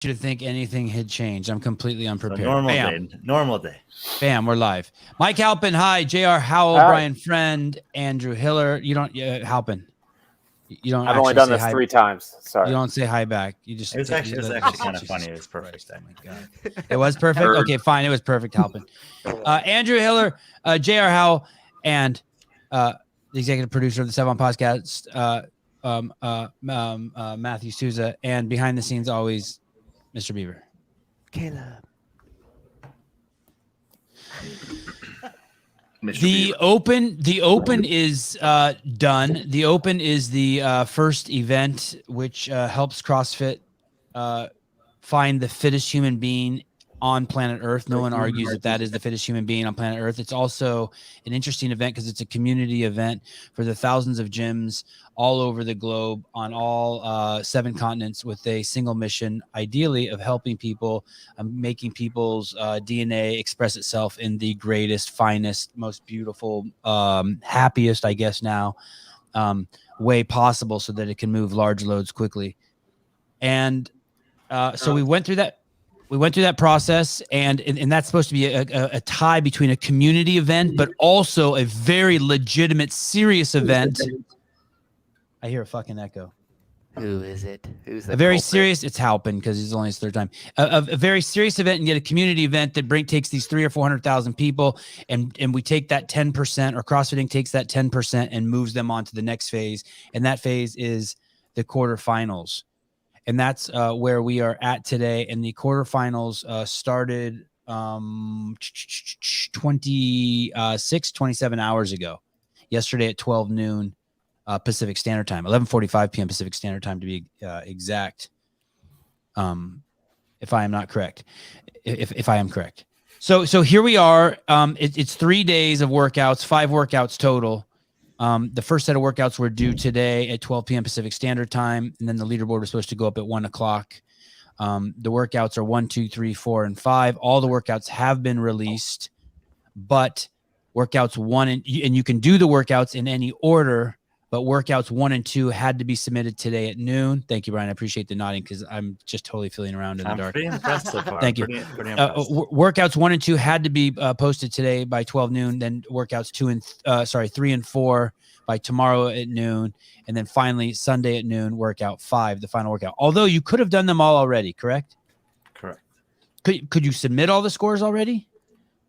you to think anything had changed. I'm completely unprepared. Normal day. Bam, we're live. Mike Halpin, hi. JR Howell, Brian Friend, Andrew Hiller. You don't, Halpin. You don't. I've only done this 3 times. Sorry. You don't say hi back. You just. It was actually kind of funny. It was perfect. Oh my God. It was perfect. Okay, fine. It was perfect, Halpin. Andrew Hiller, JR Howell, and the executive producer of the Sevan Podcast, Matthew Souza, and behind the scenes always, Mr. Beaver. Caleb. The open is done. The open is the first event which helps CrossFit find the fittest human being on planet Earth. No one argues that is the fittest human being on planet Earth. It's also an interesting event because it's a community event for the thousands of gyms all over the globe on all 7 continents with a single mission, ideally of helping people, making people's DNA express itself in the greatest, finest, most beautiful, happiest, I guess now, way possible so that it can move large loads quickly. And so we went through that. We went through that process, and that's supposed to be a tie between a community event, but also a very legitimate, serious event. I hear a fucking echo. Who is it? Who's the a very culprit? Serious? It's Halpin because it's only his 3rd time. A very serious event, and yet a community event that takes these 300,000 or 400,000 people, and we take that 10%, or CrossFit Inc. takes that 10% and moves them on to the next phase, and that phase is the quarterfinals. And that's where we are at today. And the quarterfinals started 27 hours ago, yesterday at 12 noon Pacific Standard Time, 11:45 p.m. Pacific Standard Time to be exact. If I am not correct, if I am correct. So here we are. It's 3 days of workouts, 5 workouts total. The first set of workouts were due today at 12 p.m. Pacific Standard Time, and then the leaderboard was supposed to go up at 1 o'clock. The workouts are 1, 2, 3, 4, and 5. All the workouts have been released, but workouts 1 and you can do the workouts in any order, but workouts 1 and 2 had to be submitted today at noon. Thank you, Brian. I appreciate the nodding because I'm just totally feeling around in the dark. Pretty impressed so far. Thank you. Pretty impressed. Workouts 1 and 2 had to be posted today by 12 noon. Then workouts 3 and 4 by tomorrow at noon, and then finally Sunday at noon, workout 5, the final workout. Although you could have done them all already, correct? Correct. Could you submit all the scores already?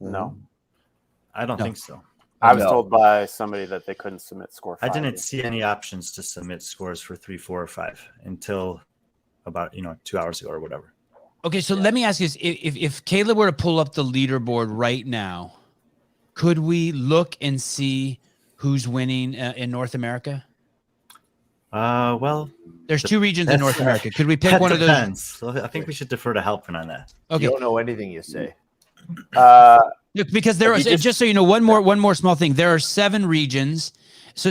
No. I don't think so. I was told by somebody that they couldn't submit score 5. I didn't see any options to submit scores for 3, 4, or 5 until about 2 hours ago or whatever. Okay, so let me ask you this. If Caleb were to pull up the leaderboard right now, could we look and see who's winning in North America? Well, there's 2 regions in North America. Could we pick one of those? So I think we should defer to Halpin on that. Okay. You don't know anything you say. Because there is, just so you know, one more small thing. There are 7 regions. So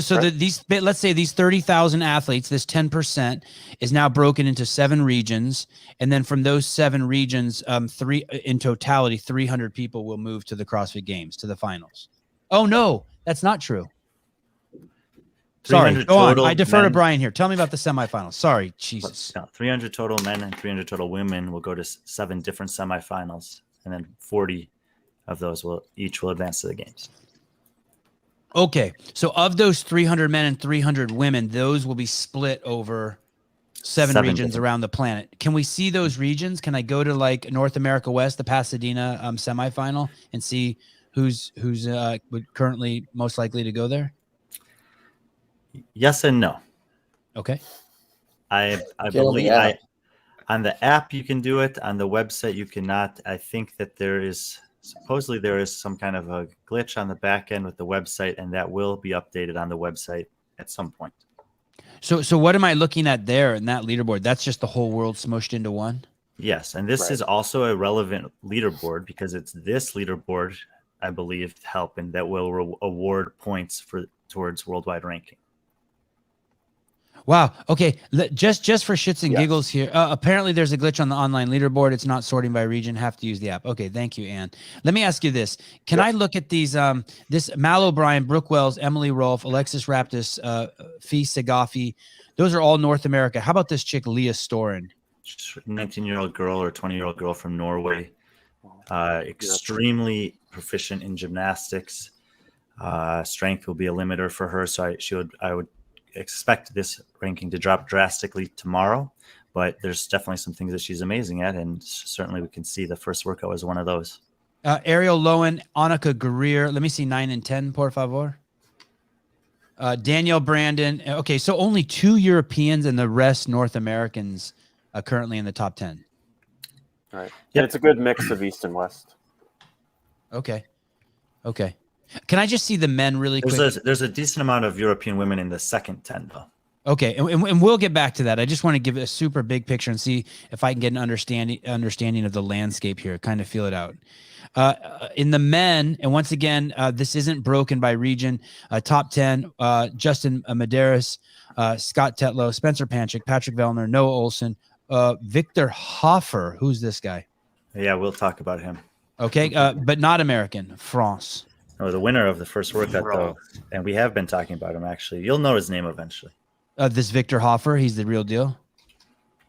let's say these 30,000 athletes, this 10% is now broken into 7 regions. And then from those 7 regions, 3 in totality, 300 people will move to the CrossFit Games, to the finals. Oh no, that's not true. Sorry, go on. I defer to Brian here. Tell me about the semifinals. Sorry, Jesus. 300 total men and 300 total women will go to 7 different semifinals, and then 40 of those will advance to the games. Okay, so of those 300 men and 300 women, those will be split over 7 regions around the planet. Can we see those regions? Can I go to like North America West, the Pasadena semifinal, and see who's currently most likely to go there? Yes and no. Okay. I believe on the app you can do it. On the website you cannot. I think that supposedly there is some kind of a glitch on the back end with the website, and that will be updated on the website at some point. So what am I looking at there in that leaderboard? That's just the whole world smushed into one? Yes, and this is also a relevant leaderboard because it's this leaderboard, I believe, Halpin, that will award points towards worldwide ranking. Wow. Okay. Just for shits and giggles here. Apparently there's a glitch on the online leaderboard. It's not sorting by region. Have to use the app. Okay. Thank you, Ann. Let me ask you this. Can I look at these, this Mal O'Brien, Brooke Wells, Emily Rolfe, Alexis Raptis, Fee Sagafi. Those are all North America. How about this chick, Leah Storen? 19-year-old girl or 20-year-old girl from Norway. Extremely proficient in gymnastics. Strength will be a limiter for her, so I would expect this ranking to drop drastically tomorrow. But there's definitely some things that she's amazing at, and certainly we can see the first workout was one of those. Ariel Lowen, Annika Guerrier. Let me see 9 and 10, por favor. Danielle Brandon. Okay, so only 2 Europeans and the rest North Americans currently in the top 10. All right. Yeah, it's a good mix of East and West. Okay. Can I just see the men really quick? There's a decent amount of European women in the second 10, though. Okay, and we'll get back to that. I just want to give a super big picture and see if I can get an understanding of the landscape here, kind of feel it out. In the men, and once again, this isn't broken by region. Top 10, Justin Medeiros, Scott Tetlow, Spencer Panchik, Patrick Vellner, Noah Olson, Victor Hoffer. Who's this guy? Yeah, we'll talk about him. Okay, but not American, France. Oh, the winner of the first workout, though, and we have been talking about him, actually. You'll know his name eventually. This Victor Hoffer, he's the real deal?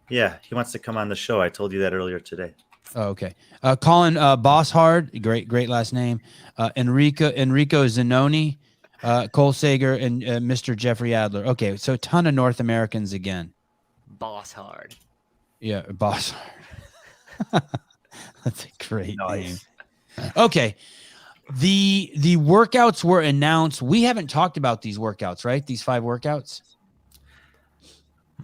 Yeah, he wants to come on the show. I told you that earlier today. Oh, okay. Colin Bosshard, great last name. Enrico Zanoni, Cole Sager, and Mr. Jeffrey Adler. Okay, so a ton of North Americans again. Bosshard. Yeah, Bosshard. That's a great name. Okay. The workouts were announced. We haven't talked about these workouts, right? These 5 workouts?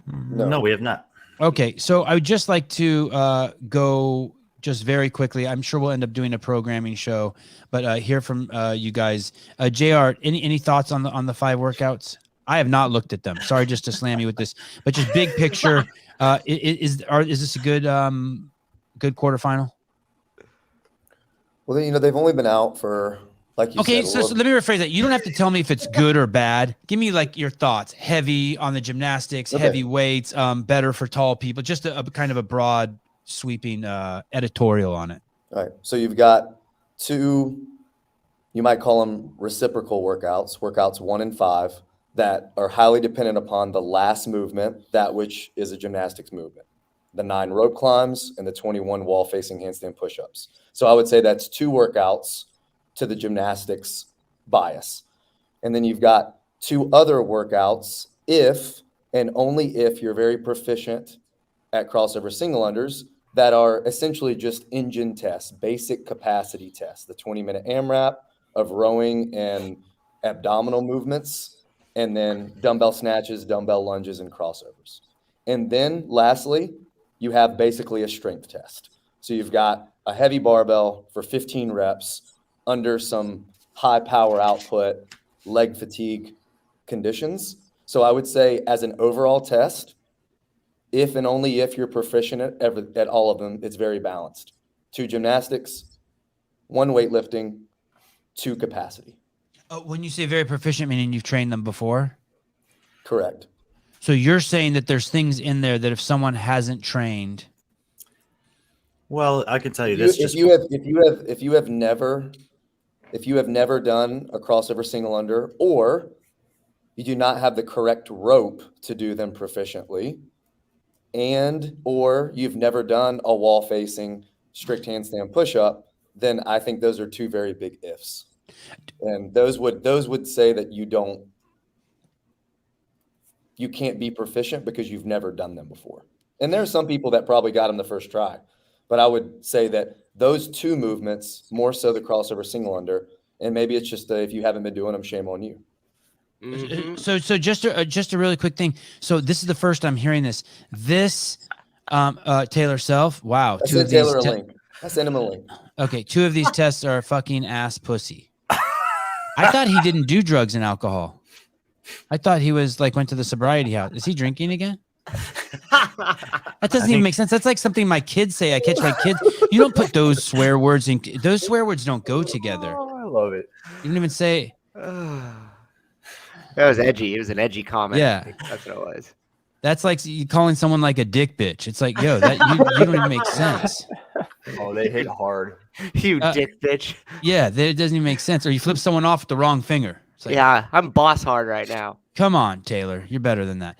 No, we have not. Okay, so I would just like to go just very quickly. I'm sure we'll end up doing a programming show, but hear from you guys. JR, any thoughts on the 5 workouts? I have not looked at them. Sorry, just to slam you with this, but just big picture. Is this a good quarterfinal? Well, they've only been out for, like you said. So let me rephrase that. You don't have to tell me if it's good or bad. Give me like your thoughts. Heavy on the gymnastics, heavy weights, better for tall people. Just a kind of a broad, sweeping editorial on it. All right. So you've got 2, you might call them reciprocal workouts 1 and 5, that are highly dependent upon the last movement, that which is a gymnastics movement. The 9 rope climbs and the 21 wall-facing handstand push-ups. So I would say that's 2 workouts to the gymnastics bias. And then you've got 2 other workouts if and only if you're very proficient at crossover single unders that are essentially just engine tests, basic capacity tests, the 20-minute AMRAP of rowing and abdominal movements, and then dumbbell snatches, dumbbell lunges, and crossovers. And then lastly, you have basically a strength test. So you've got a heavy barbell for 15 reps under some high power output, leg fatigue conditions. So I would say as an overall test, if and only if you're proficient at all of them, it's very balanced. 2 gymnastics, 1 weightlifting, 2 capacity. When you say very proficient, meaning you've trained them before? Correct. So you're saying that there's things in there that if someone hasn't trained. Well, I can tell you this. If you have never done a crossover single under, or you do not have the correct rope to do them proficiently, or you've never done a wall facing strict handstand push up, then I think those are 2 very big ifs. And those would say that you can't be proficient because you've never done them before. And there are some people that probably got them the first try, but I would say that those 2 movements, more so the crossover single under, and maybe it's just if you haven't been doing them, shame on you. Mm-hmm. So just a really quick thing. So this is the first I'm hearing this. This Taylor Self. Wow. I sent Taylor a link. I sent him a link. Okay, 2 of these tests are fucking ass pussy. I thought he didn't do drugs and alcohol. I thought he was went to the sobriety house. Is he drinking again? That doesn't even make sense. That's like something my kids say. I catch my kids. You don't put those swear words in. Those swear words don't go together. Oh, I love it. You didn't even say. That was edgy. It was an edgy comment. Yeah. That's what it was. That's like you calling someone like a dick bitch. It's like, yo, that you don't even make sense. Oh, they hit hard. You dick bitch. Yeah, it doesn't even make sense. Or you flip someone off with the wrong finger. It's like, Yeah, I'm boss hard right now. Come on, Taylor. You're better than that.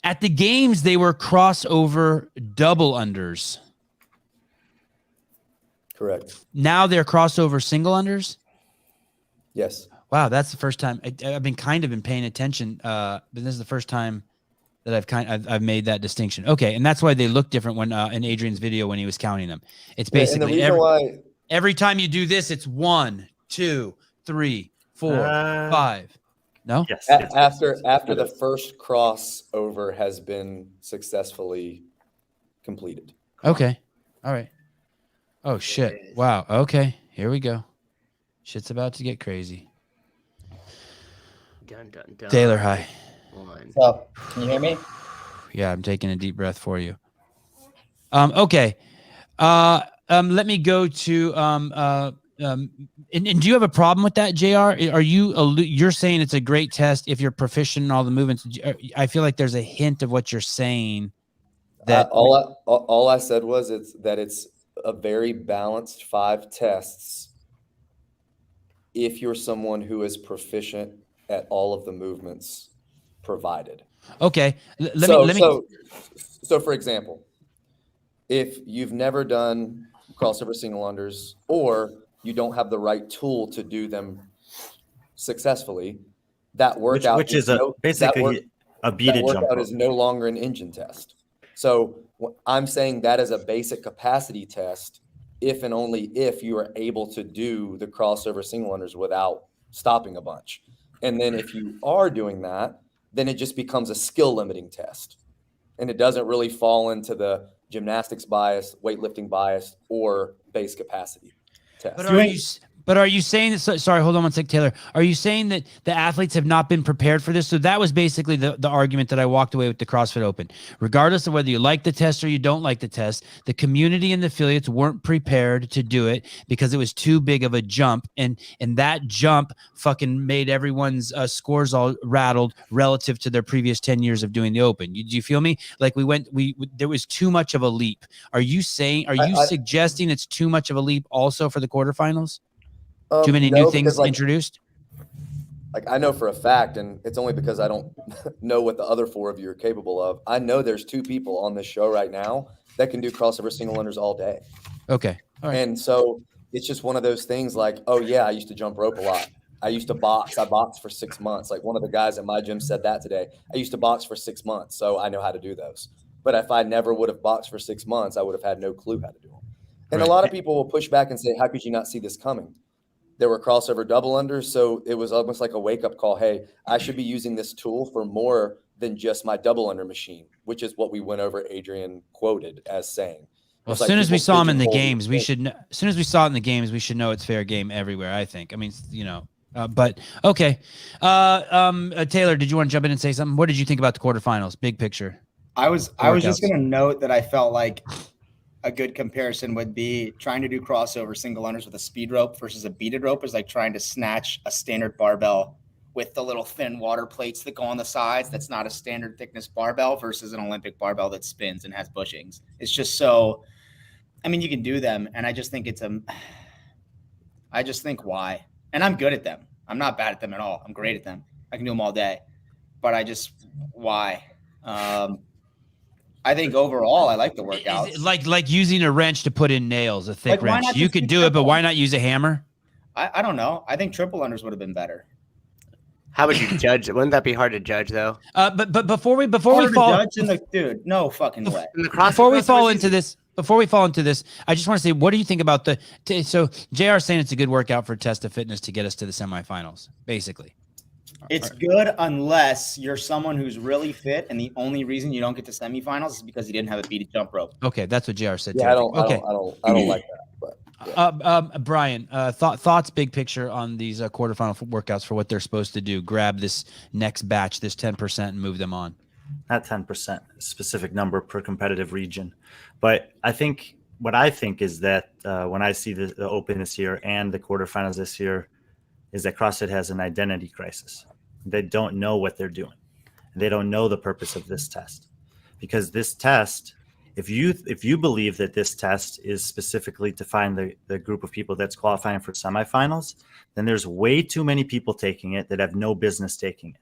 At the games, they were crossover double unders. Correct. Now they're crossover single unders. Yes. Wow, that's the first time I've been paying attention. But this is the first time that I've made that distinction. Okay, and that's why they look different when in Adrian's video when he was counting them. It's basically every time you do this, it's 1, 2, 3, 4, 5. No. Yes. After the first crossover has been successfully completed. Okay. All right. Oh shit! Wow. Okay. Here we go. Shit's about to get crazy. Dun, dun, dun. Taylor, hi. So, can you hear me? Yeah, I'm taking a deep breath for you. Okay. Let me go to and do you have a problem with that, JR? You're saying it's a great test if you're proficient in all the movements? I feel like there's a hint of what you're saying. That all I said was it's a very balanced 5 tests if you're someone who is proficient at all of the movements provided. Okay. So for example, if you've never done crossover single unders or you don't have the right tool to do them successfully, that workout which is basically a beaded jump workout rope. is no longer an engine test. So I'm saying that is a basic capacity test if and only if you are able to do the crossover single unders without stopping a bunch. And then if you are doing that, then it just becomes a skill limiting test. And it doesn't really fall into the gymnastics bias, weightlifting bias, or base capacity test. But are you saying that? Sorry, hold on one sec, Taylor. Are you saying that the athletes have not been prepared for this? So that was basically the argument that I walked away with the CrossFit Open. Regardless of whether you like the test or you don't like the test, the community and the affiliates weren't prepared to do it because it was too big of a jump, and that jump fucking made everyone's scores all rattled relative to their previous 10 years of doing the Open. Do you feel me? Like there was too much of a leap. Are you suggesting it's too much of a leap also for the quarterfinals? Too many new things introduced? Like I know for a fact, and it's only because I don't know what the other 4 of you are capable of. I know there's 2 people on this show right now that can do crossover single unders all day. Okay. All right. And so it's just one of those things like, oh yeah, I used to jump rope a lot. I used to box. I boxed for 6 months. Like one of the guys at my gym said that today. I used to box for 6 months, so I know how to do those. But if I never would have boxed for 6 months, I would have had no clue how to do them. And a lot of people will push back and say, how could you not see this coming? There were crossover double unders, so it was almost like a wake-up call. Hey, I should be using this tool for more than just my double under machine, which is what we went over. Adrian quoted as saying. Well, as soon as we saw him in the games, we should. As soon as we saw it in the games, we should know it's fair game everywhere. I think. I mean, but okay. Taylor, did you want to jump in and say something? What did you think about the quarterfinals? Big picture. I was just going to note that I felt like a good comparison would be trying to do crossover single unders with a speed rope versus a beaded rope is like trying to snatch a standard barbell with the little thin water plates that go on the sides. That's not a standard thickness barbell versus an Olympic barbell that spins and has bushings. It's just so, I mean, you can do them. And I just think I just think why? And I'm good at them. I'm not bad at them at all. I'm great at them. I can do them all day, but why? I think overall, I like the workouts. Like using a wrench to put in nails, a thick wrench. You could do it, but why not use a hammer? I don't know. I think triple unders would have been better. How would you judge it? Wouldn't that be hard to judge, though? But before we fall, dude, no fucking way. Before we fall into this, I just want to say, what do you think about so JR saying it's a good workout for test of fitness to get us to the semifinals, basically. It's good unless you're someone who's really fit, and the only reason you don't get to semifinals is because you didn't have a beaded jump rope. Okay, that's what JR said. Yeah, too. I don't like that. But yeah. Brian, thoughts, big picture on these quarterfinal workouts for what they're supposed to do. Grab this next batch, this 10%, and move them on. Not 10%, specific number per competitive region, but I think is that when I see the Open this year and the quarterfinals this year, is that CrossFit has an identity crisis. They don't know what they're doing. They don't know the purpose of this test, because this test, if you believe that this test is specifically to find the group of people that's qualifying for semifinals, then there's way too many people taking it that have no business taking it.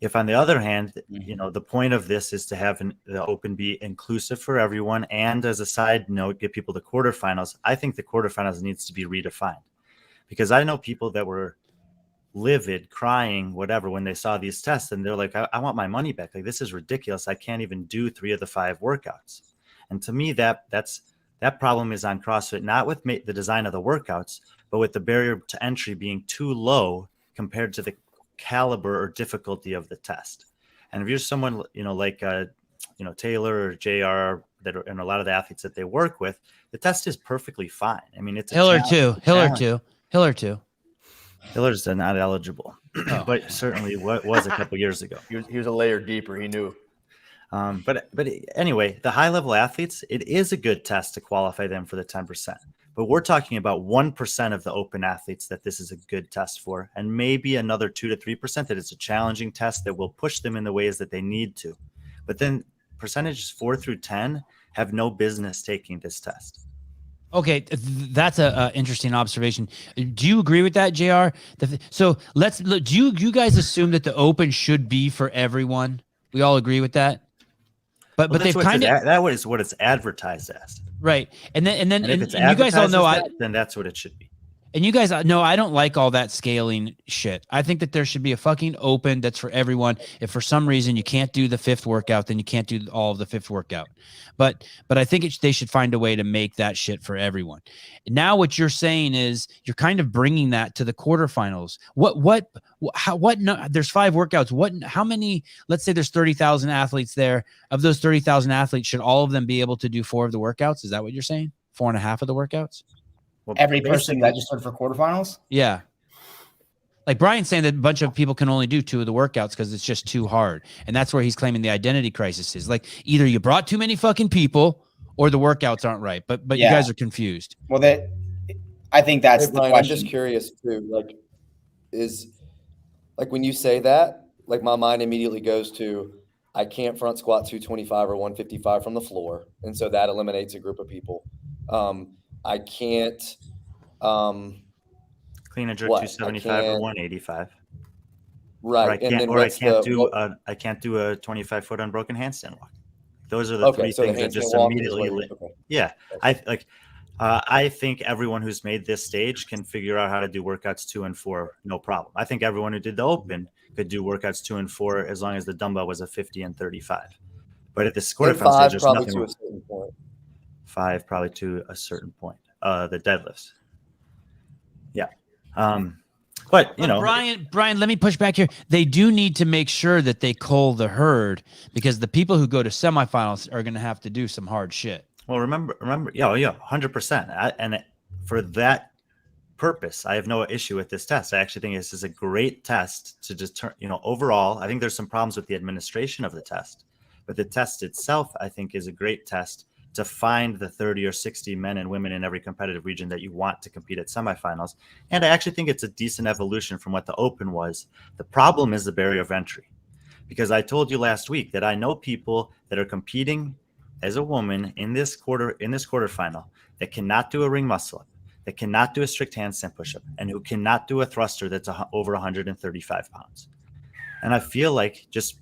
If on the other hand, the point of this is to have the open be inclusive for everyone, and as a side note, get people to quarterfinals. I think the quarterfinals needs to be redefined, because I know people that were livid, crying, whatever, when they saw these tests, and they're like, I want my money back. Like, this is ridiculous. I can't even do 3 of the 5 workouts. And to me, that problem is on CrossFit, not with the design of the workouts, but with the barrier to entry being too low compared to the caliber or difficulty of the test. And if you're someone, like Taylor or JR, and a lot of the athletes that they work with, the test is perffically fine. I mean, it's Hiller too. Hiller's not eligible, but certainly was a couple years ago. He was a layer deeper. He knew. But anyway, the high level athletes, it is a good test to qualify them for the 10%. But we're talking about 1% of the open athletes that this is a good test for, and maybe another 2 to 3% that it's a challenging test that will push them in the ways that they need to. But then percentages 4 through 10 have no business taking this test. Okay, that's a interesting observation. Do you agree with that, JR? So let's look. Do you guys assume that the open should be for everyone? We all agree with that. But they've kind of that is what it's advertised as, right? And then if it's you guys all know then that's what it should be. And you guys know I don't like all that scaling shit. I think that there should be a fucking open that's for everyone. If for some reason you can't do the 5th workout, then you can't do all of the 5th workout. But I think they should find a way to make that shit for everyone. Now what you're saying is you're kind of bringing that to the quarterfinals. There's 5 workouts. How many, let's say there's 30,000 athletes there. Of those 30,000 athletes, should all of them be able to do 4 of the workouts? Is that what you're saying? 4.5 of the workouts? Well, Every person registered for quarterfinals? Yeah. Like Brian's saying that a bunch of people can only do 2 of the workouts because it's just too hard. And that's where he's claiming the identity crisis is. Like, either you brought too many fucking people or the workouts aren't right. But you guys are confused. Well, I think that's the Brian, question. I'm just curious too. When you say that, like, my mind immediately goes to, I can't front squat 225 or 155 from the floor. And so that eliminates a group of people. I can't clean and jerk 275 or 185. Right. I can't do a 25-foot unbroken handstand walk. Those are the 3 things that just immediately. Yeah. I think everyone who's made this stage can figure out how to do workouts 2 and 4, no problem. I think everyone who did the open could do workouts 2 and 4 as long as the dumbbell was a 50 and 35. But at the quarterfinal stage, there's nothing. To a certain point. 5 probably to a certain point. The deadlifts. Yeah. But Brian, let me push back here. They do need to make sure that they cull the herd, because the people who go to semifinals are going to have to do some hard shit. Well, remember, 100%. And for that purpose, I have no issue with this test. I actually think this is a great test to determine, overall, I think there's some problems with the administration of the test, but the test itself, I think, is a great test to find the 30 or 60 men and women in every competitive region that you want to compete at semifinals. And I actually think it's a decent evolution from what the open was. The problem is the barrier of entry, because I told you last week that I know people that are competing as a woman in this quarterfinal that cannot do a ring muscle up, that cannot do a strict handstand push-up, and who cannot do a thruster that's over 135 pounds. And I feel like just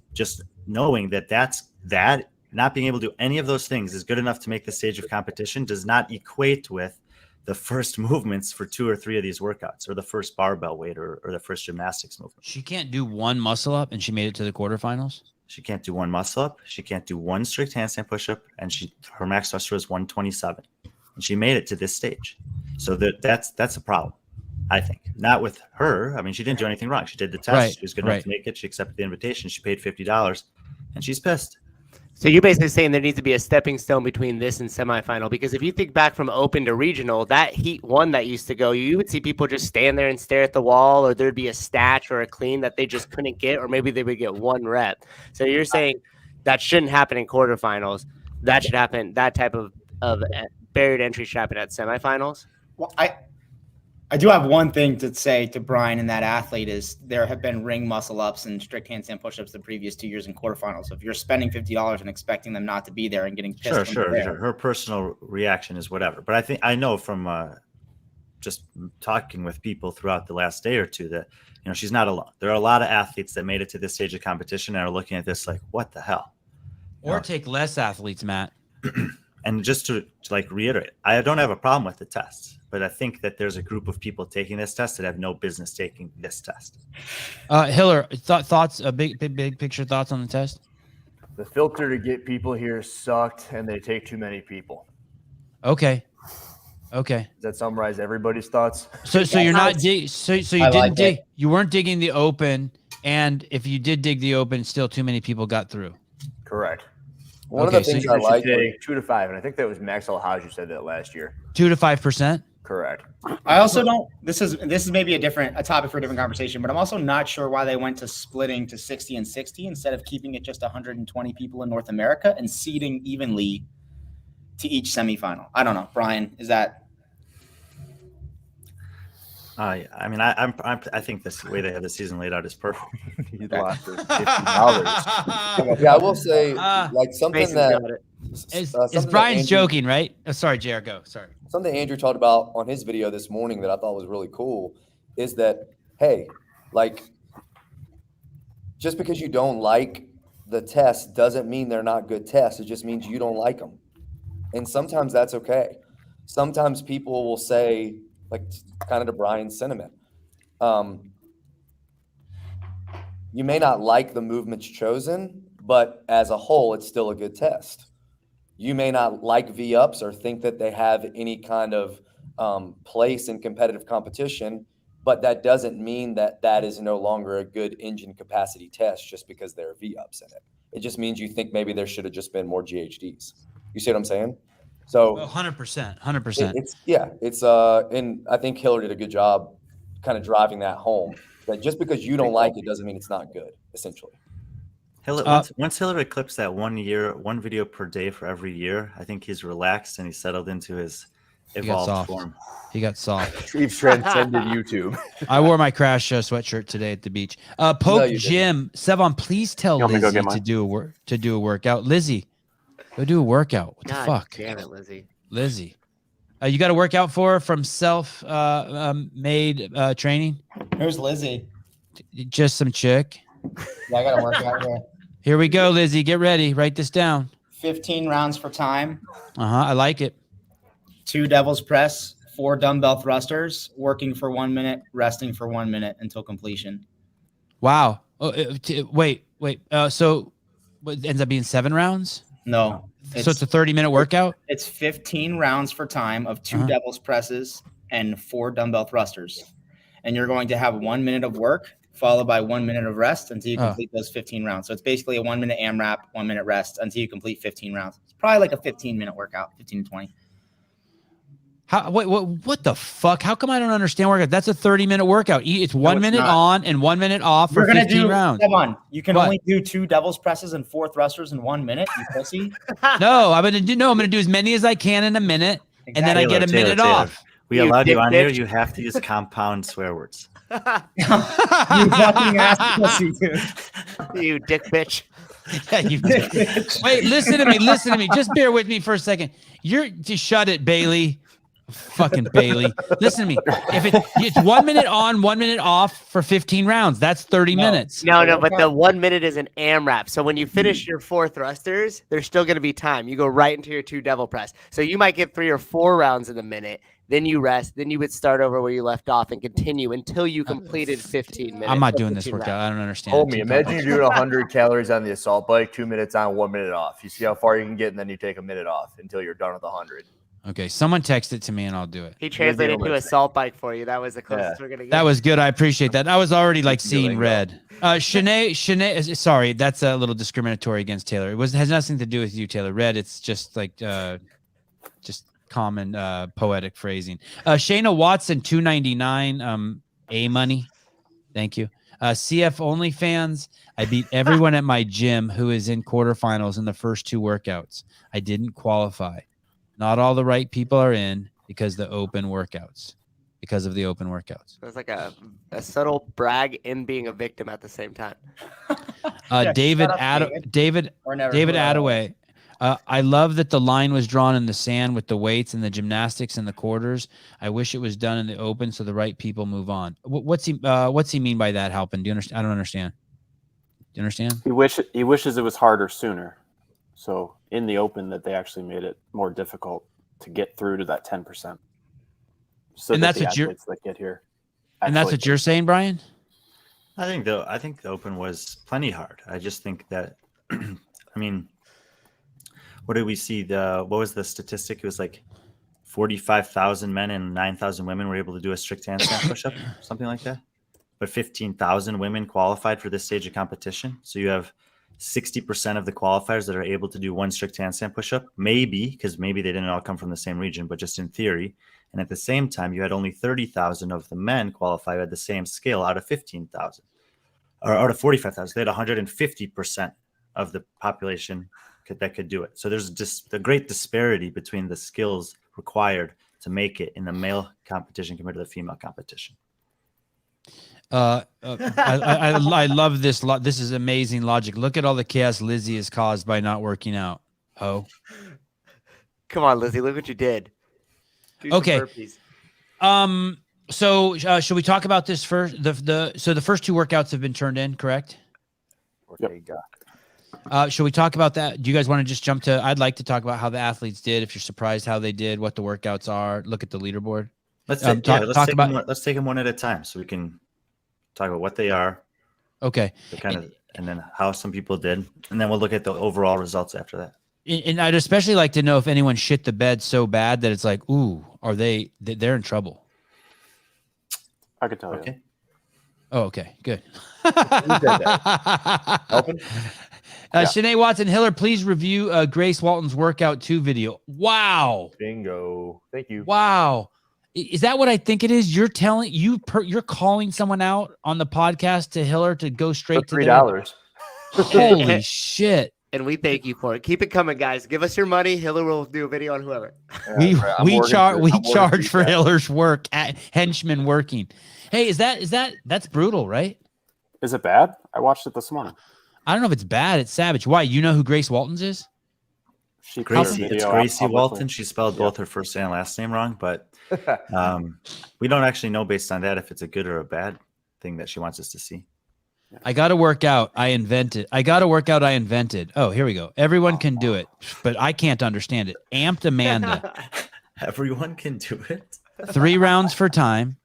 knowing that not being able to do any of those things is good enough to make the stage of competition does not equate with the first movements for 2 or 3 of these workouts, or the first barbell weight, or the first gymnastics movement. She can't do 1 muscle up, and she made it to the quarterfinals. She can't do 1 muscle up. She can't do 1 strict handstand push-up, and her max thruster was 127, and she made it to this stage. So that's a problem, I think. Not with her. I mean, she didn't do anything wrong. She did the test. Right, she was good enough to make it. She accepted the invitation. She paid $50, and she's pissed. So you're basically saying there needs to be a stepping stone between this and semifinal, because if you think back from open to regional, that heat 1 that used to go, you would see people just stand there and stare at the wall, or there'd be a snatch or a clean that they just couldn't get, or maybe they would get 1 rep. So you're saying that shouldn't happen in quarterfinals. That should happen. That type of barrier entry should happen at semifinals. Well, I do have one thing to say to Brian and that athlete is there have been ring muscle ups and strict handstand push-ups the previous 2 years in quarterfinals. So if you're spending $50 and expecting them not to be there and getting pissed, sure. Her personal reaction is whatever. But I know from just talking with people throughout the last day or two that, she's not alone. There are a lot of athletes that made it to this stage of competition and are looking at this like, what the hell? Or take less athletes, Matt. And just to like reiterate, I don't have a problem with the test, but I think that there's a group of people taking this test that have no business taking this test. Hiller, thoughts, big picture thoughts on the test? The filter to get people here sucked, and they take too many people. Okay. Does that summarize everybody's thoughts? So you're not you didn't dig. it. You weren't digging the open, and if you did dig the open, still too many people got through. Correct. One of the things I like, 2 to 5, and I think that was Max Alhaj who said that last year. 2 to 5%. Correct. I also don't. This is maybe a topic for a different conversation, but I'm also not sure why they went to splitting to 60 and 60 instead of keeping it just 120 people in North America and seeding evenly to each semifinal. I don't know, Brian. Is that? I mean, I think this way they have the season laid out is perfect. He lost his $50. yeah, I will say like something Mason that got it. Is something that Brian's Andrew- joking, right? Oh, sorry, JR, go. Sorry. Something Andrew talked about on his video this morning that I thought was really cool is that, hey, like, just because you don't like the test doesn't mean they're not good tests. It just means you don't like them. And sometimes that's okay. Sometimes people will say, like, kind of to Brian's sentiment, you may not like the movements chosen, but as a whole, it's still a good test. You may not like V-ups or think that they have any kind of place in competitive competition, but that doesn't mean that that is no longer a good engine capacity test just because there are V-ups in it. It just means you think maybe there should have just been more GHDs. You see what I'm saying? So 100%. And I think Hiller did a good job kind of driving that home, that just because you don't like it doesn't mean it's not good, essentially. Once Hiller clips that 1 video per day for every year, I think he's relaxed and he's settled into his evolved form. He got soft. He's transcended YouTube. I wore my Crash Show sweatshirt today at the beach. Poke Jim, Sevan, please tell Lizzie to do a workout. Lizzie, go do a workout. What the fuck? Damn it, Lizzie. Lizzie, you got to work out for her from self-made training. Who's Lizzie? Just some chick. Yeah, I gotta work out here. Here we go, Lizzie. Get ready. Write this down. 15 rounds for time. I like it. 2 devil's press, 4 dumbbell thrusters, working for 1 minute, resting for 1 minute until completion. Wow. Wait. So it ends up being 7 rounds? No. So it's a 30-minute workout? It's 15 rounds for time of 2 devil's presses and 4 dumbbell thrusters. And you're going to have 1 minute of work followed by 1 minute of rest until you complete those 15 rounds. So it's basically a 1 minute AMRAP, 1 minute rest until you complete 15 rounds. It's probably like a 15-minute workout, 15 to 20. What the fuck? How come I don't understand workout? That's a 30-minute workout. It's 1 minute on and 1 minute off for 15 rounds. Come on. You can only do 2 devil's presses and 4 thrusters in 1 minute, you pussy. No, I'm going to do as many as I can in a minute, and then I get a minute off. We allowed you on here. You have to use compound swear words. You fucking ass pussy, dude. You dick bitch. Yeah, you dick bitch. Wait, listen to me. Just bear with me for a second. Just shut it, Bailey. Fucking Bailey. Listen to me. If it's 1 minute on, 1 minute off for 15 rounds, that's 30 minutes. No, but the 1 minute is an AMRAP. So when you finish your 4 thrusters, there's still going to be time. You go right into your 2 devil press. So you might get 3 or 4 rounds in a minute. Then you rest. Then you would start over where you left off and continue until you completed 15 minutes. I'm not doing this workout. I don't understand. Hold me. Imagine you're doing 100 calories on the assault bike, 2 minutes on, 1 minute off. You see how far you can get, and then you take a minute off until you're done with 100. Okay, someone text it to me and I'll do it. He translated to assault bike for you. That was the closest we're gonna get. That was good. I appreciate that. I was already like seeing red. Shanae, sorry, that's a little discriminatory against Taylor. It has nothing to do with you, Taylor. Red, it's just like just common poetic phrasing. Shayna Watson, $2.99. A money. Thank you. CF OnlyFans. I beat everyone at my gym who is in quarterfinals in the first 2 workouts. I didn't qualify. Not all the right people are in because of the open workouts. It's like a subtle brag in being a victim at the same time. David Attaway. I love that the line was drawn in the sand with the weights and the gymnastics and the quarters. I wish it was done in the open so the right people move on. What's he mean by that, Halpin? Do you understand? I don't understand. Do you understand? He wishes it was harder sooner. So in the open, that they actually made it more difficult to get through to that 10%. So and that that's the what you're. athletes that get here. And that's what you're saying, Brian? I think the open was plenty hard. I just think that, I mean, what did we see? What was the statistic? It was like 45,000 men and 9,000 women were able to do a strict handstand push-up, something like that. But 15,000 women qualified for this stage of competition. So you have 60% of the qualifiers that are able to do one strict handstand push-up, because maybe they didn't all come from the same region, but just in theory. And at the same time, you had only 30,000 of the men qualify at the same scale out of 15,000 or out of 45,000. They had 150% of the population that could do it. So there's just a great disparity between the skills required to make it in the male competition compared to the female competition. I love this. This is amazing logic. Look at all the chaos Lizzie has caused by not working out. Oh, Come on, Lizzie. Look what you did. Do some Okay. burpees. So should we talk about this first? So the first two workouts have been turned in, correct? Should we talk about that? Do you guys want to just jump to? I'd like to talk about how the athletes did. If you're surprised how they did, what the workouts are. Look at the leaderboard. Let's take them one at a time so we can talk about what they are. Okay. And then how some people did, and then we'll look at the overall results after that. And I'd especially like to know if anyone shit the bed so bad that it's like, ooh, they're in trouble. I could tell you. Oh, okay, good. Helping? Shanae Watson-Hiller, please review Grace Walton's workout 2 video. Wow. Bingo. Thank you. Wow. Is that what I think it is? You're you're calling someone out on the podcast to Hiller to go straight to $3. Holy shit. And we thank you for it. Keep it coming, guys. Give us your money. Hiller will do a video on whoever. We charge for Hiller's work at henchman working. Hey, that's brutal, right? Is it bad? I watched it this morning. I don't know if it's bad. It's savage. Why? You know who Grace Waltons is? It's Gracie Walton. She spelled both her first and last name wrong, but we don't actually know based on that if it's a good or a bad thing that she wants us to see. I got to work out. I invented. Oh, here we go. Everyone can do it, but I can't understand it. Amped Amanda. Everyone can do it. 3 rounds for time.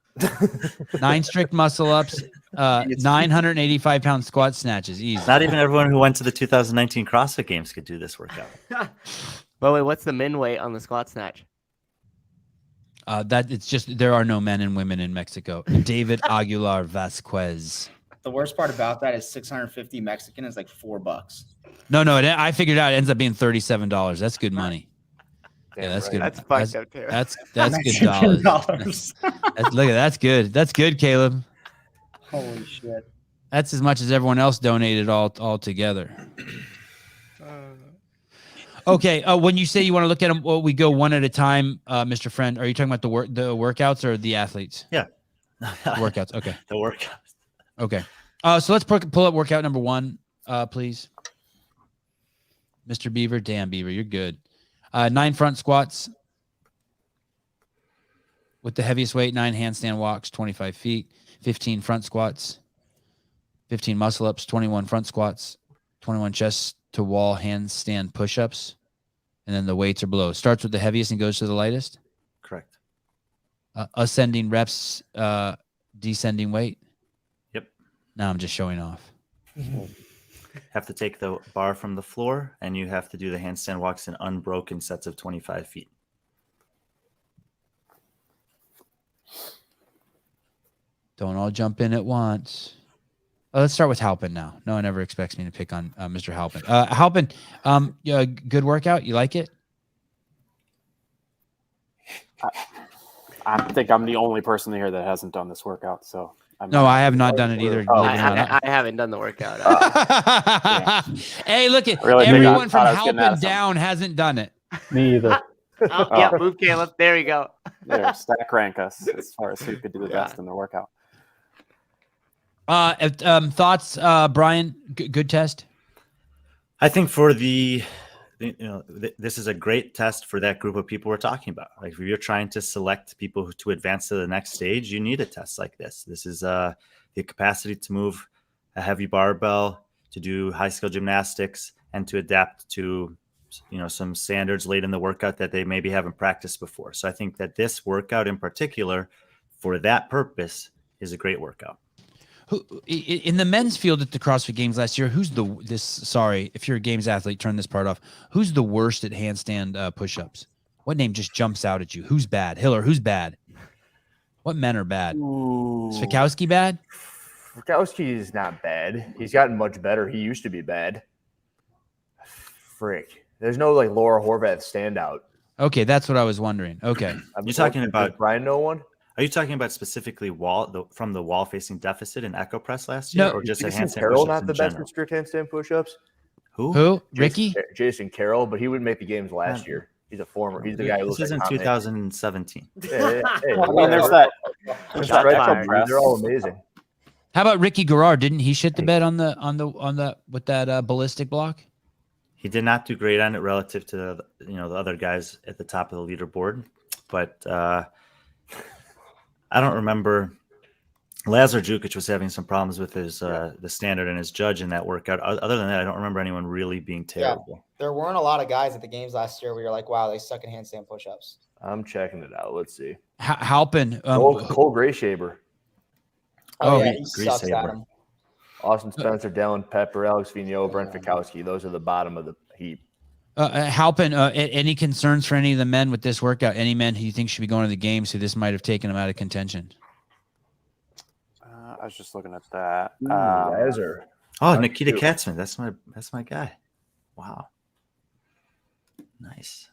9 strict muscle ups. 985 pound squat snatches. Easy. Not even everyone who went to the 2019 CrossFit Games could do this workout. But wait, what's the min weight on the squat snatch? That it's just there are no men and women in Mexico. David Aguilar Vasquez. The worst part about that is 650 Mexican is like $4. No, I figured out it ends up being $37. That's good money. Yeah, that's good. That's fucked up too. That's good dollars. Look at that's good. That's good, Caleb. Holy shit. That's as much as everyone else donated all together. Okay. When you say you want to look at them, well, we go one at a time, Mr. Friend. Are you talking about the workouts or the athletes? Yeah. The workouts. Okay. The workouts. Okay. So let's pull up workout number 1, please. Mr. Beaver, damn Beaver, you're good. 9 front squats with the heaviest weight, 9 handstand walks, 25 feet, 15 front squats, 15 muscle ups, 21 front squats, 21 chest to wall handstand push-ups, and then the weights are below. Starts with the heaviest and goes to the lightest. Correct. Ascending reps, descending weight. Yep. Now I'm just showing off. Have to take the bar from the floor, and you have to do the handstand walks in unbroken sets of 25 feet. Don't all jump in at once. Let's start with Halpin now. No one ever expects me to pick on Mr. Halpin. Halpin, good workout. You like it? I think I'm the only person here that hasn't done this workout. So I have not done it either. I haven't done the workout. Hey, look at really everyone from Halpin down hasn't done it. Me either. Yeah, move Caleb. There you go. There, stack rank us as far as who could do the best in the workout. Thoughts, Brian? Good test. I think for the this is a great test for that group of people we're talking about. Like if you're trying to select people to advance to the next stage, you need a test like this. This is the capacity to move a heavy barbell, to do high skill gymnastics, and to adapt to some standards late in the workout that they maybe haven't practiced before. So I think that this workout in particular, for that purpose, is a great workout. In the men's field at the CrossFit Games last year, sorry, if you're a games athlete, turn this part off. Who's the worst at handstand push-ups? What name just jumps out at you? Who's bad? Hiller, who's bad? What men are bad? Is Fikowski bad? Fikowski is not bad. He's gotten much better. He used to be bad. Frick. There's no like Laura Horvath standout. Okay, that's what I was wondering. Okay. You're talking about Brian no one? Are you talking about specifically from the wall facing deficit in echo press last year, or just a handstand Carroll push-ups not the best at strict handstand push-ups? Who? Ricky? Jason Carroll, but he wouldn't make the games last year. He's a former. He's the guy who This is in 2017. I mean, there's that press. They're all amazing. How about Ricky Garrard? Didn't he shit the bed on the with that ballistic block? He did not do great on it relative to the other guys at the top of the leaderboard, but I don't remember. Lazar Jukic was having some problems with his the standard and his judge in that workout. Other than that, I don't remember anyone really being terrible. Yeah, there weren't a lot of guys at the games last year where you're like, wow, they suck at handstand push-ups. I'm checking it out. Let's see. Halpin. Cole Grayshaber. Oh yeah, he sucks at them. Austin Spencer, Dallin Pepper, Alex Vigneault, Brent Fikowski. Those are the bottom of the heap. Halpin, any concerns for any of the men with this workout? Any men who you think should be going to the games who this might have taken them out of contention? I was just looking at that. Nikita Katzman. That's my guy. Wow. Nice.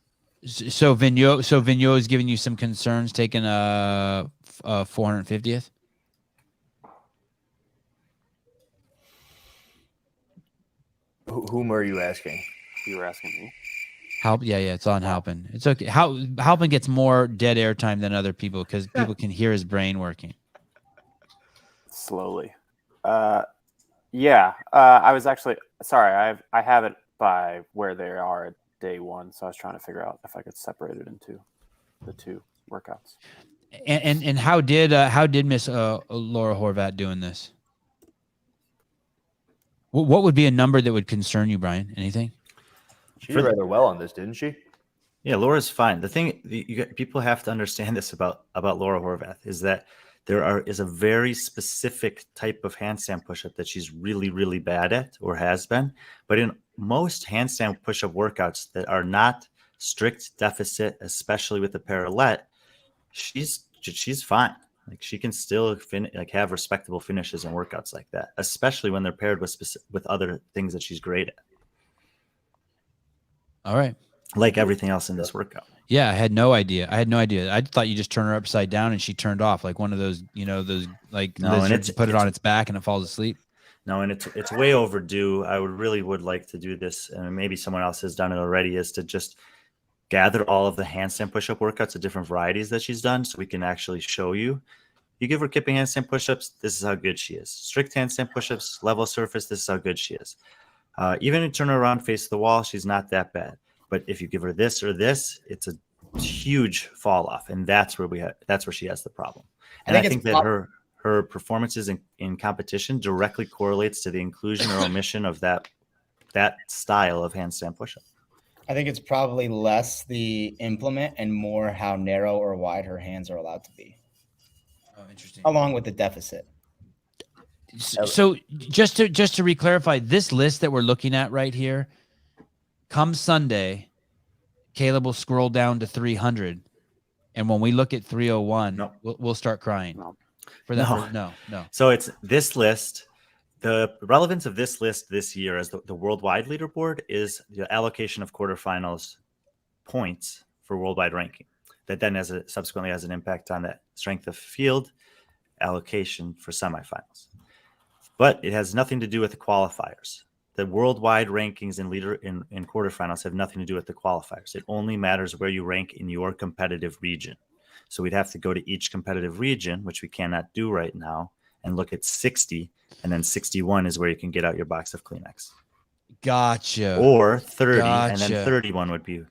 So Vigneault is giving you some concerns taking 450th? Whom are you asking? You were asking me. Yeah, it's on Halpin. It's okay. Halpin gets more dead air time than other people because people can hear his brain working. Slowly. I was actually sorry. I have it by where they are at day one, so I was trying to figure out if I could separate it into the two workouts. And how did Miss Laura Horvat doing this? What would be a number that would concern you, Brian? Anything? She did rather well on this, didn't she? Yeah, Laura's fine. The thing people have to understand this about Laura Horvath is that is a very specific type of handstand push-up that she's really, really bad at or has been. But in most handstand push-up workouts that are not strict deficit, especially with the parallel, she's fine. Like she can still have respectable finishes in workouts like that, especially when they're paired with other things that she's great at. All right. Like everything else in this workout. Yeah, I had no idea. I thought you just turn her upside down and she turned off like one of those, like lizards, put it on its back and it falls asleep. No, and it's way overdue. I would like to do this, and maybe someone else has done it already, is to just gather all of the handstand push-up workouts of different varieties that she's done so we can actually show you. You give her kipping handstand push-ups, this is how good she is. Strict handstand push-ups, level surface, this is how good she is. Even in turn her around, face the wall, she's not that bad. But if you give her this or this, it's a huge fall off, and that's where she has the problem. And I think that her performances in competition directly correlates to the inclusion or omission of that style of handstand push-up. I think it's probably less the implement and more how narrow or wide her hands are allowed to be. Oh, interesting. Along with the deficit. So just to re-clarify, this list that we're looking at right here, come Sunday, Caleb will scroll down to 300, and when we look at 301, we'll start crying. No. For that, no. So it's this list. The relevance of this list this year as the worldwide leaderboard is the allocation of quarterfinals points for worldwide ranking. That then subsequently has an impact on that strength of field allocation for semifinals. But it has nothing to do with the qualifiers. The worldwide rankings in quarterfinals have nothing to do with the qualifiers. It only matters where you rank in your competitive region. So we'd have to go to each competitive region, which we cannot do right now, and look at 60, and then 61 is where you can get out your box of Kleenex. Gotcha. or 30, and then Gotcha. 31 would be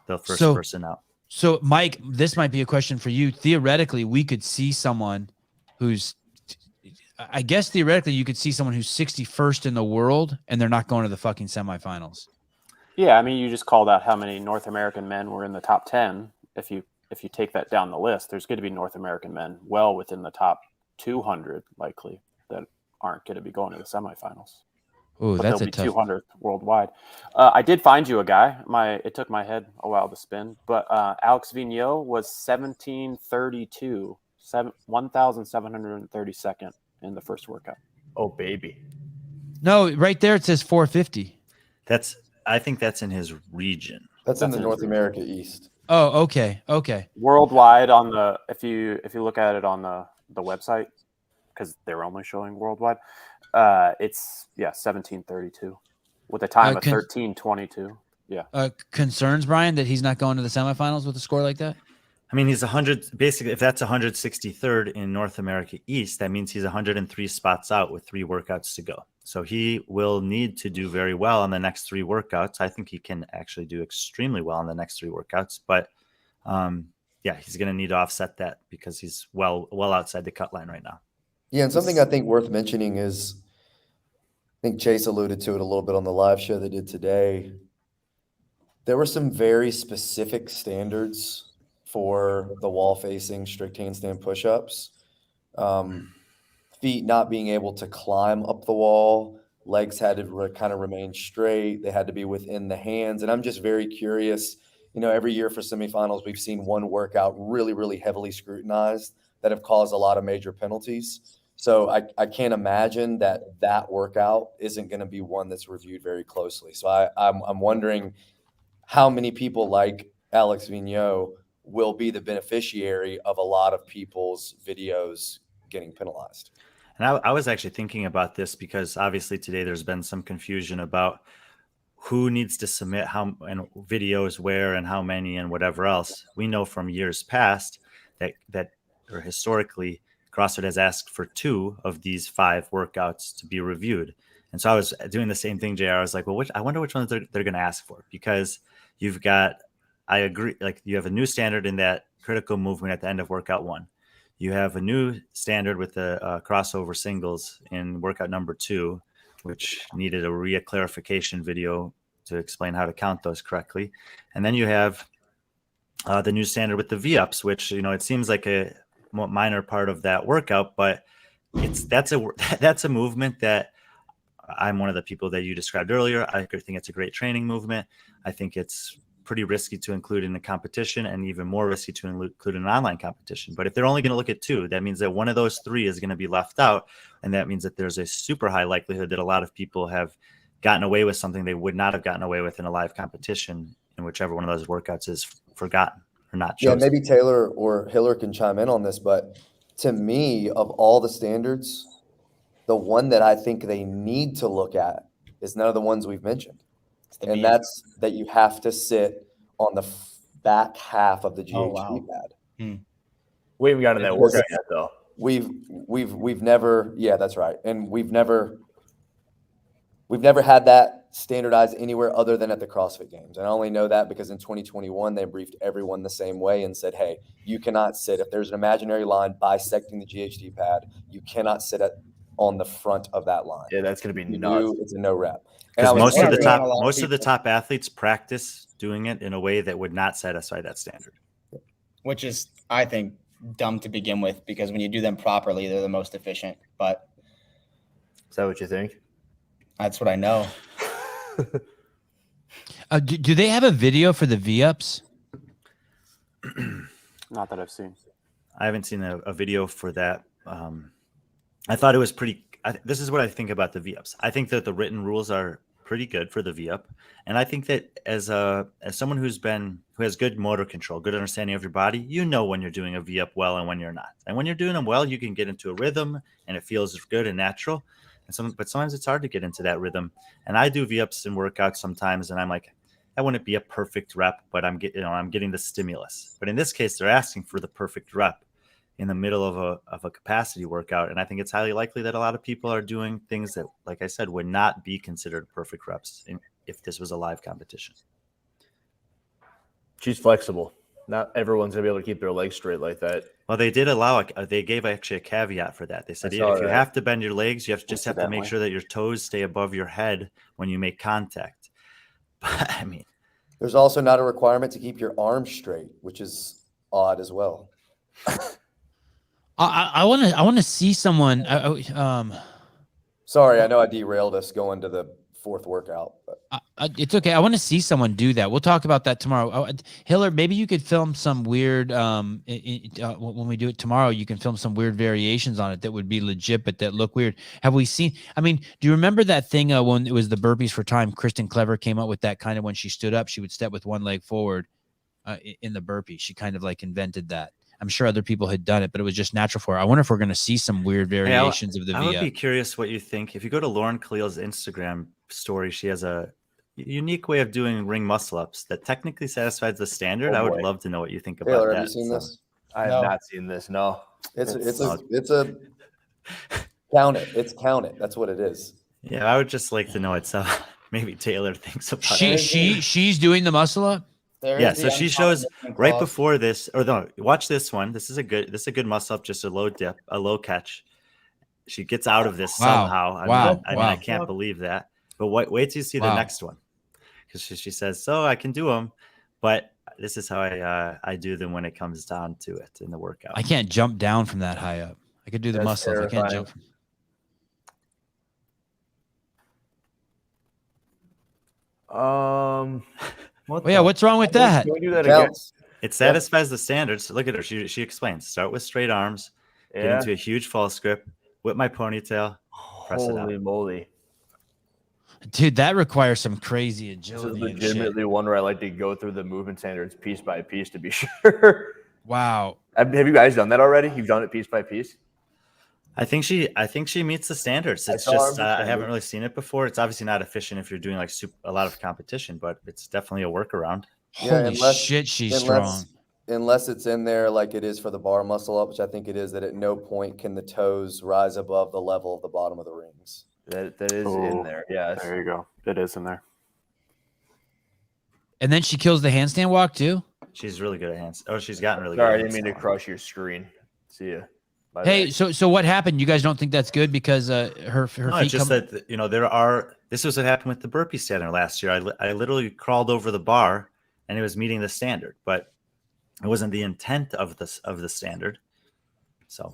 the first So- person out. So, Mike, this might be a question for you. Theoretically, we could see someone who's, I guess theoretically, you could see someone who's 61st in the world and they're not going to the fucking semifinals. Yeah, I mean, you just called out how many North American men were in the top 10. If you take that down the list, there's going to be North American men well within the top 200 likely that aren't going to be going to the semifinals. Oh, But that's they'll a be tough. 200th worldwide. I did find you a guy. It took my head a while to spin, but Alex Vigneault was 1732, 1,732nd in the first workout. Oh, baby. No, right there it says 450. I think that's in his region. That's in the That's North it. America East. Oh, okay. Okay. Worldwide on the if you look at it on the website, because they're only showing worldwide, it's 1732 with a time of 13:22. Yeah. Concerns, Brian, that he's not going to the semifinals with a score like that? I mean, he's 100. Basically, if that's 163rd in North America East, that means he's 103 spots out with 3 workouts to go. So he will need to do very well on the next 3 workouts. I think he can actually do extremely well on the next 3 workouts. But he's going to need to offset that because he's well outside the cut line right now. Yeah, and something I think worth mentioning is, I think Chase alluded to it a little bit on the live show they did today. There were some very specific standards for the wall-facing strict handstand push-ups. Feet not being able to climb up the wall, legs had to kind of remain straight. They had to be within the hands. And I'm just very curious. You know, every year for semifinals, we've seen one workout really, really heavily scrutinized that have caused a lot of major penalties. So I can't imagine that workout isn't going to be one that's reviewed very closely. So I'm wondering how many people like Alex Vigneault will be the beneficiary of a lot of people's videos getting penalized. And I was actually thinking about this because obviously today there's been some confusion about who needs to submit how and videos where and how many and whatever else. We know from years past that or historically CrossFit has asked for 2 of these 5 workouts to be reviewed. And so I was doing the same thing, JR. I was like, well, I wonder which ones they're going to ask for, because you've got, I agree, like you have a new standard in that critical movement at the end of workout 1. You have a new standard with the crossover singles in workout number 2, which needed a clarification video to explain how to count those correctly. And then you have the new standard with the V-ups, which, you know, it seems like a minor part of that workout, but that's a movement that I'm one of the people that you described earlier. I think it's a great training movement. I think it's pretty risky to include in the competition and even more risky to include in an online competition. But if they're only going to look at 2, that means that one of those 3 is going to be left out. And that means that there's a super high likelihood that a lot of people have gotten away with something they would not have gotten away with in a live competition, in whichever one of those workouts is forgotten or not chosen. Yeah, maybe Taylor or Hiller can chime in on this, but to me, of all the standards, the one that I think they need to look at is none of the ones we've mentioned. And that's that you have to sit on the back half of the GHD pad. We haven't gotten that workout yet, though. We've never, yeah, that's right. And we've never had that standardized anywhere other than at the CrossFit Games. And I only know that because in 2021, they briefed everyone the same way and said, hey, you cannot sit. If there's an imaginary line bisecting the GHD pad, you cannot sit on the front of that line. Yeah, that's going to be nuts. It's a no rep. Because most of the top athletes practice doing it in a way that would not satisfy that standard. Which is, I think, dumb to begin with, because when you do them properly, they're the most efficient. But is that what you think? That's what I know. Do they have a video for the V-ups? Not that I've seen. I haven't seen a video for that. I thought it was pretty. This is what I think about the V-ups. I think that the written rules are pretty good for the V-up, and I think that as someone who has good motor control, good understanding of your body, you know when you're doing a V-up well and when you're not. And when you're doing them well, you can get into a rhythm, and it feels good and natural. But sometimes it's hard to get into that rhythm. And I do V-ups in workouts sometimes, and I'm like, that wouldn't be a perfect rep, but I'm getting the stimulus. But in this case, they're asking for the perfect rep. in the middle of a capacity workout. And I think it's highly likely that a lot of people are doing things that, like I said, would not be considered perfect reps if this was a live competition. She's flexible. Not everyone's gonna be able to keep their legs straight like that. Well, they did they gave actually a caveat for that. They said if you have to bend your legs, you just have to make sure that your toes stay above your head when you make contact. But I mean, there's also not a requirement to keep your arms straight, which is odd as well. I want to see someone. Sorry, I know I derailed us going to the fourth workout, but it's okay. I want to see someone do that. We'll talk about that tomorrow. Hiller, maybe you could film some weird. When we do it tomorrow, you can film some weird variations on it that would be legit, but that look weird. Have we seen? I mean, do you remember that thing when it was the burpees for time? Kristen Clever came up with that kind of when she stood up, she would step with one leg forward in the burpee. She kind of like invented that. I'm sure other people had done it, but it was just natural for her. I wonder if we're going to see some weird variations of the I VF. would be curious what you think. If you go to Lauren Khalil's Instagram story, she has a unique way of doing ring muscle ups that technically satisfies the standard. I would love to know what you think about Taylor, that. have you seen this? I have not seen this. No, it's a count it. It's count it. That's what it is. Yeah, I would just like to know it. So maybe Taylor thinks about it. She's doing the muscle up. Yeah, so she shows right before this, or no, watch this one. This is a good muscle up, just a low dip, a low catch. She gets out of this somehow. I mean, I can't believe that. But wait till you see the next one, because she says, "So I can do them, but this is how I do them when it comes down to it in the workout." I can't jump down from that high up. I could do the muscle. I can't jump. What's wrong with that? Can we do that again? It satisfies the standards. Look at her. She explains. Start with straight arms, get into a huge false grip, whip my ponytail, press it out. Holy moly. Dude, that requires some crazy agility. This is legitimately one where I like to go through the movement standards piece by piece to be sure. Wow. Have you guys done that already? You've done it piece by piece? I think she meets the standards. It's just I haven't really seen it before. It's obviously not efficient if you're doing like a lot of competition, but it's definitely a workaround. Holy shit, she's strong. Unless it's in there like it is for the bar muscle up, which I think it is, that at no point can the toes rise above the level of the bottom of the rings. That is in there. Yeah, there you go. It is in there. And then she kills the handstand walk too. She's really good at hands. Oh, she's gotten really good. Sorry, I didn't mean to crush your screen. See ya. Hey, so what happened? You guys don't think that's good because her feet it's just that this was what happened with the burpee standard last year. I literally crawled over the bar and it was meeting the standard, but it wasn't the intent of the standard. So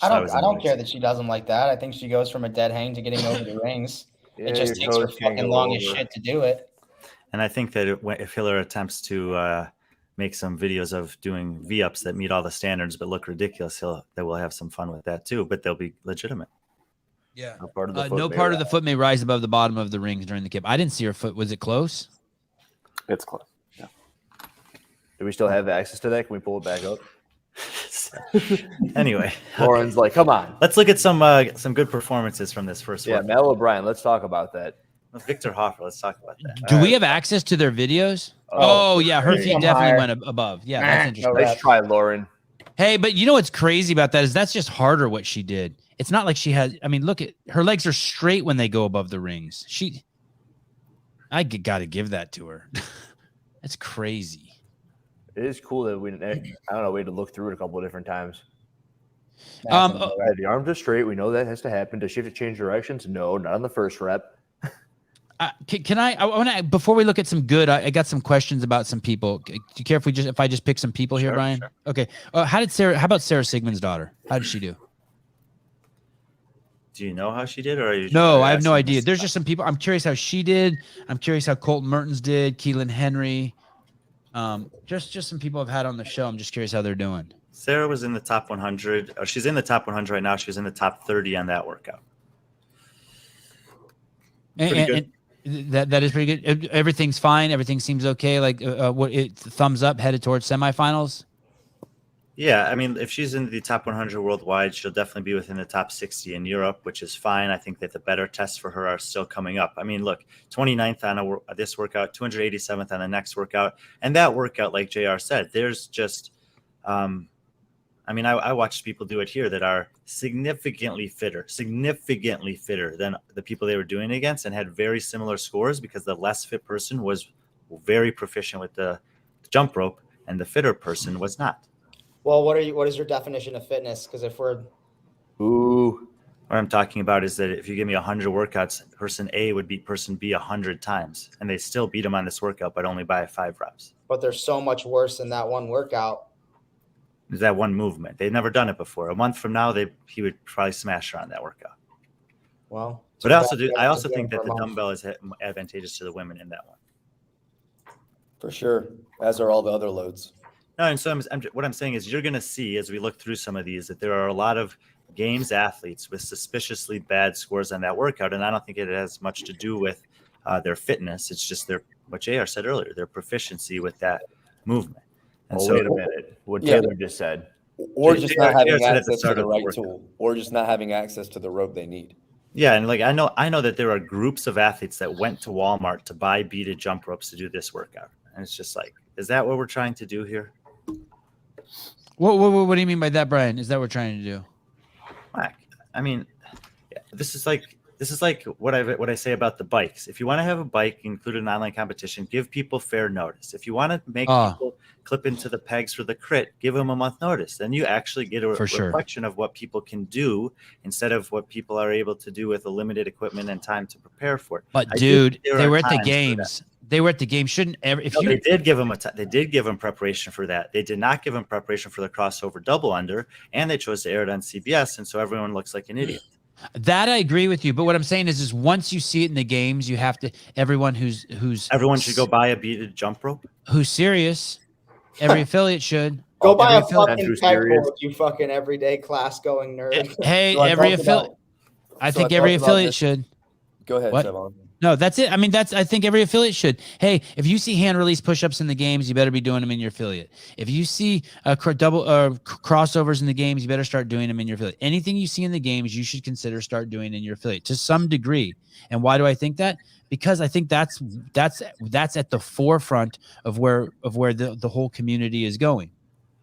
I don't care that she does them like that. I think she goes from a dead hang to getting over the rings. It just takes her fucking long as shit to do it. And I think that if Hiller attempts to make some videos of doing V-ups that meet all the standards but look ridiculous, that we'll have some fun with that too, but they'll be legitimate. Yeah. No part of the foot may rise above the bottom of the rings during the kip. I didn't see her foot. Was it close? It's close. Yeah. Do we still have access to that? Can we pull it back up? Anyway, Lauren's like, come on. Let's look at some good performances from this first one. Yeah, Mel O'Brien. Let's talk about that. Victor Hoffer. Let's talk about that. Do we have access to their videos? Oh yeah, her feet definitely went above. Yeah, that's interesting. Nice try, Lauren. Hey, but you know what's crazy about that is that's just harder what she did. It's not like she had. I mean, look at her legs are straight when they go above the rings. I got to give that to her. That's crazy. It is cool that we had to look through it a couple of different times. The arms are straight. We know that has to happen. Does she have to change directions? No, not on the first rep. Can I want to, before we look at some good, I got some questions about some people. Do you care if I just pick some people here, Brian? Sure. Okay. How about Sarah Sigmund's daughter? How did she do? Do you know how she did, or are you? No, I have no idea. There's just some people. I'm curious how she did. I'm curious how Colton Mertens did. Keelan Henry. Just some people I've had on the show. I'm just curious how they're doing. Sarah was in the top 100. Or she's in the top 100 right now. She was in the top 30 on that workout. And that is pretty good. Everything's fine. Everything seems okay. Like thumbs up, headed towards semifinals. Yeah, I mean, if she's in the top 100 worldwide, she'll definitely be within the top 60 in Europe, which is fine. I think that the better tests for her are still coming up. I mean, look, 29th on this workout, 287th on the next workout. And that workout, like JR said, there's just, I mean, I watched people do it here that are significantly fitter than the people they were doing it against, and had very similar scores because the less fit person was very proficient with the jump rope and the fitter person was not. Well, what is your definition of fitness? Because if we're what I'm talking about is that if you give me 100 workouts, person A would beat person B 100 times, and they still beat them on this workout, but only by 5 reps. But they're so much worse than that one workout. Is that one movement? They've never done it before. A month from now, he would probably smash her on that workout. Well, but I also think that the dumbbell is advantageous to the women in that one. For sure, as are all the other loads. No, and so what I'm saying is you're going to see as we look through some of these that there are a lot of games athletes with suspiciously bad scores on that workout, and I don't think it has much to do with their fitness. It's just what JR said earlier, their proficiency with that movement. And wait a minute. What Taylor just said. Or just not having access to the right tool, or just not having access to the rope they need. Yeah, and like I know that there are groups of athletes that went to Walmart to buy beaded jump ropes to do this workout, and it's just like, is that what we're trying to do here? What do you mean by that, Brian? Is that what we're trying to do? I mean, this is like what I say about the bikes. If you want to have a bike included in an online competition, give people fair notice. If you want to make people clip into the pegs for the crit, give them a month notice. Then you actually get a reflection of what people can do instead of what people are able to do with a limited equipment and time to prepare for it. But dude, they were at the games. They were at the game. They did give them preparation for that. They did not give them preparation for the crossover double under, and they chose to air it on CBS, and so everyone looks like an idiot. That I agree with you, but what I'm saying is once you see it in the games, you have to. Everyone should go buy a beaded jump rope. Who's serious? Every affiliate should go buy a fucking pegboard. You fucking everyday class going nerd. Hey, every affiliate. I think every affiliate should. Go ahead, Sevan. No, that's it. I mean, I think every affiliate should. Hey, if you see hand release push-ups in the games, you better be doing them in your affiliate. If you see crossovers in the games, you better start doing them in your affiliate. Anything you see in the games, you should consider start doing in your affiliate to some degree. And why do I think that? Because I think that's at the forefront of where the whole community is going.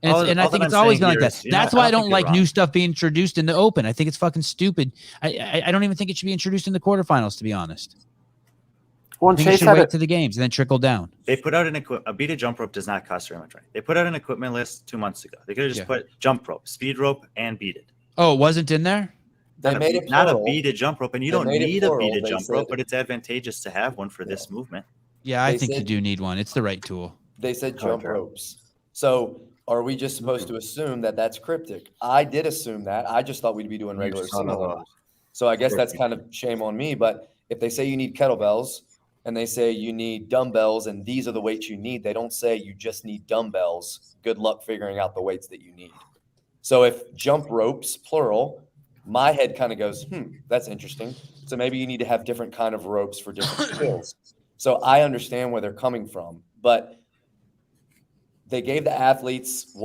And I think it's always been like that. That's why I don't like new stuff being introduced in the open. I think it's fucking stupid. I don't even think it should be introduced in the quarterfinals, to be honest. Well, Chase should wait to the games and then trickle down. They put out a beaded jump rope does not cost very much, right? They put out an equipment list 2 months ago. They could have just put jump rope, speed rope, and beaded. Oh, it wasn't in there? They made it not a beaded jump rope, and you don't need a beaded jump rope, but it's advantageous to have one for this movement. Yeah, I think you do need one. It's the right tool. They said jump ropes. So are we just supposed to assume that that's cryptic? I did assume that. I just thought we'd be doing regular single numbers. So I guess that's kind of shame on me. But if they say you need kettlebells and they say you need dumbbells and these are the weights you need, they don't say you just need dumbbells. Good luck figuring out the weights that you need. So if jump ropes, plural, my head kind of goes, that's interesting. So maybe you need to have different kind of ropes for different skills. So I understand where they're coming from, but they gave the athletes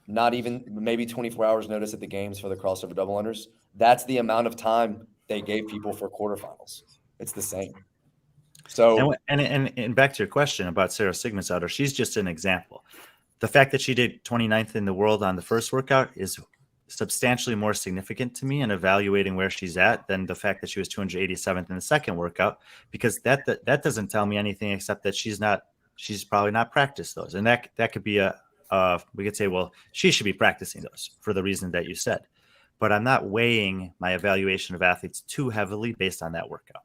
not even maybe 24 hours notice at the games for the crossover double unders. That's the amount of time they gave people for quarterfinals. It's the same. So and back to your question about Sarah Sigmundsdottir, she's just an example. The fact that she did 29th in the world on the first workout is substantially more significant to me in evaluating where she's at than the fact that she was 287th in the second workout, because that doesn't tell me anything except that she's probably not practiced those. And that could be we could say, well, she should be practicing those for the reason that you said, but I'm not weighing my evaluation of athletes too heavily based on that workout.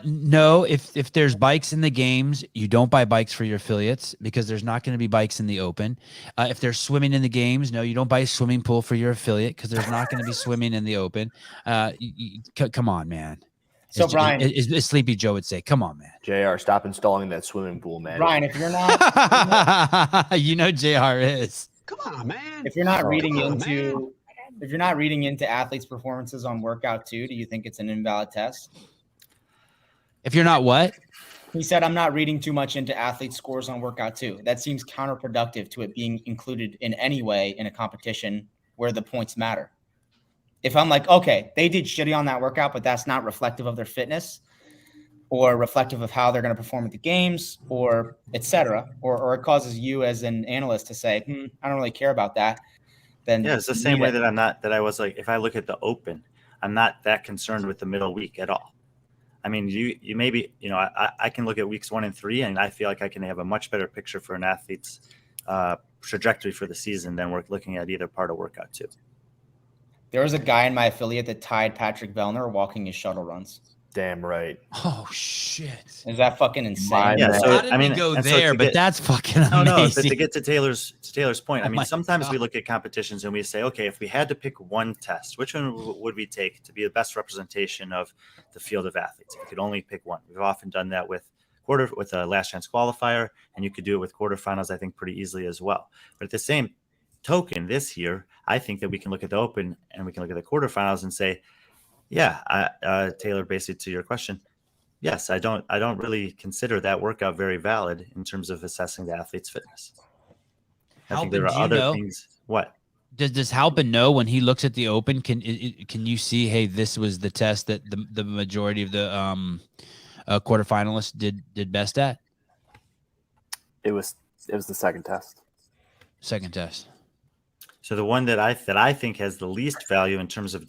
No, if there's bikes in the games, you don't buy bikes for your affiliates because there's not going to be bikes in the open. If there's swimming in the games, no, you don't buy a swimming pool for your affiliate because there's not going to be swimming in the open. Come on, man. So Brian, as Sleepy Joe would say, come on, man. JR, stop installing that swimming pool, man. Brian, if you're not, JR is. Come on, man. If you're not reading into athletes' performances on workout 2, do you think it's an invalid test? If you're not what? He said, I'm not reading too much into athletes' scores on workout 2. That seems counterproductive to it being included in any way in a competition where the points matter. If I'm like, okay, they did shitty on that workout, but that's not reflective of their fitness or reflective of how they're going to perform at the games or et cetera, or it causes you as an analyst to say, I don't really care about that. then Yeah, it's the same way that I was like, if I look at the Open, I'm not that concerned with the middle week at all. I mean, you maybe, I can look at weeks 1 and 3, and I feel like I can have a much better picture for an athlete's trajectory for the season than we're looking at either part of workout 2. There was a guy in my affiliate that tied Patrick Vellner walking his shuttle runs. Damn right. Oh shit! Is that fucking insane? Yeah, so How did we go there? But that's fucking amazing. No, but to get to Taylor's point, I mean, my sometimes God. we look at competitions and we say, okay, if we had to pick one test, which one would we take to be the best representation of the field of athletes? If we could only pick one, we've often done that with a last chance qualifier, and you could do it with quarterfinals, I think, pretty easily as well. But at the same token, this year, I think that we can look at the Open and we can look at the quarterfinals and say, yeah, Taylor, basically to your question, yes, I don't really consider that workout very valid in terms of assessing the athlete's fitness. I think there are other things. What? Does Halpin know when he looks at the Open? Can you see? Hey, this was the test that the majority of the quarterfinalists did best at. It was the second test. Second test. So the one that I think has the least value in terms of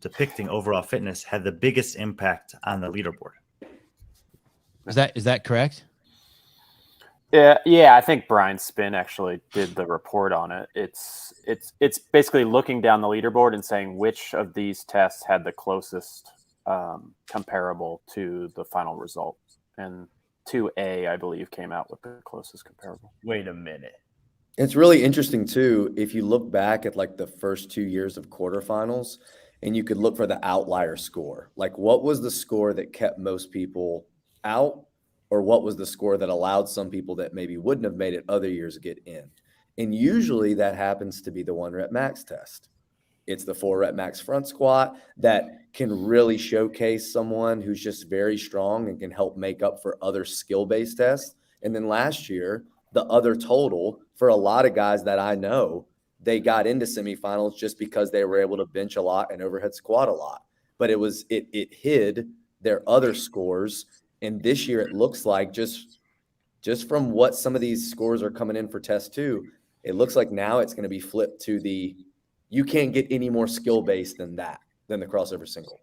depicting overall fitness had the biggest impact on the leaderboard. Is that correct? Yeah. I think Brian Spin actually did the report on it. It's basically looking down the leaderboard and saying which of these tests had the closest comparable to the final result, and 2A, I believe, came out with the closest comparable. Wait a minute. It's really interesting too, if you look back at like the first 2 years of quarterfinals and you could look for the outlier score, like what was the score that kept most people out, or what was the score that allowed some people that maybe wouldn't have made it other years get in? And usually that happens to be the 1 rep max test. It's the 4 rep max front squat that can really showcase someone who's just very strong and can help make up for other skill-based tests. And then last year, the other total for a lot of guys that I know, they got into semifinals just because they were able to bench a lot and overhead squat a lot. But it hid their other scores. And this year it looks like just from what some of these scores are coming in for test 2, it looks like now it's going to be flipped to you can't get any more skill-based than the crossover single,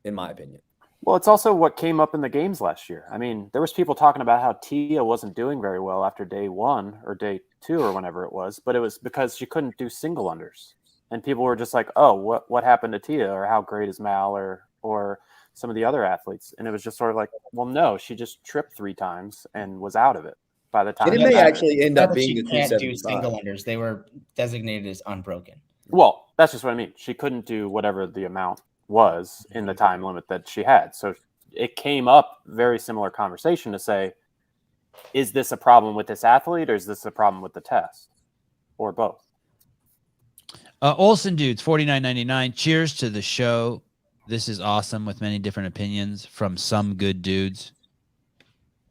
in my opinion. Well, it's also what came up in the games last year. I mean, there was people talking about how Tia wasn't doing very well after day 1 or day 2 or whenever it was, but it was because she couldn't do single unders. And people were just like, oh, what happened to Tia, or how great is Mal, or some of the other athletes? And it was just sort of like, well, no, she just tripped 3 times and was out of it by the time. And it may actually end up being she the can't 275. do single unders. They were designated as unbroken. Well, that's just what I mean. She couldn't do whatever the amount was in the time limit that she had. So it came up very similar conversation to say, is this a problem with this athlete, or is this a problem with the test, or both? Olsen dudes, $49.99. Cheers to the show. This is awesome, with many different opinions from some good dudes.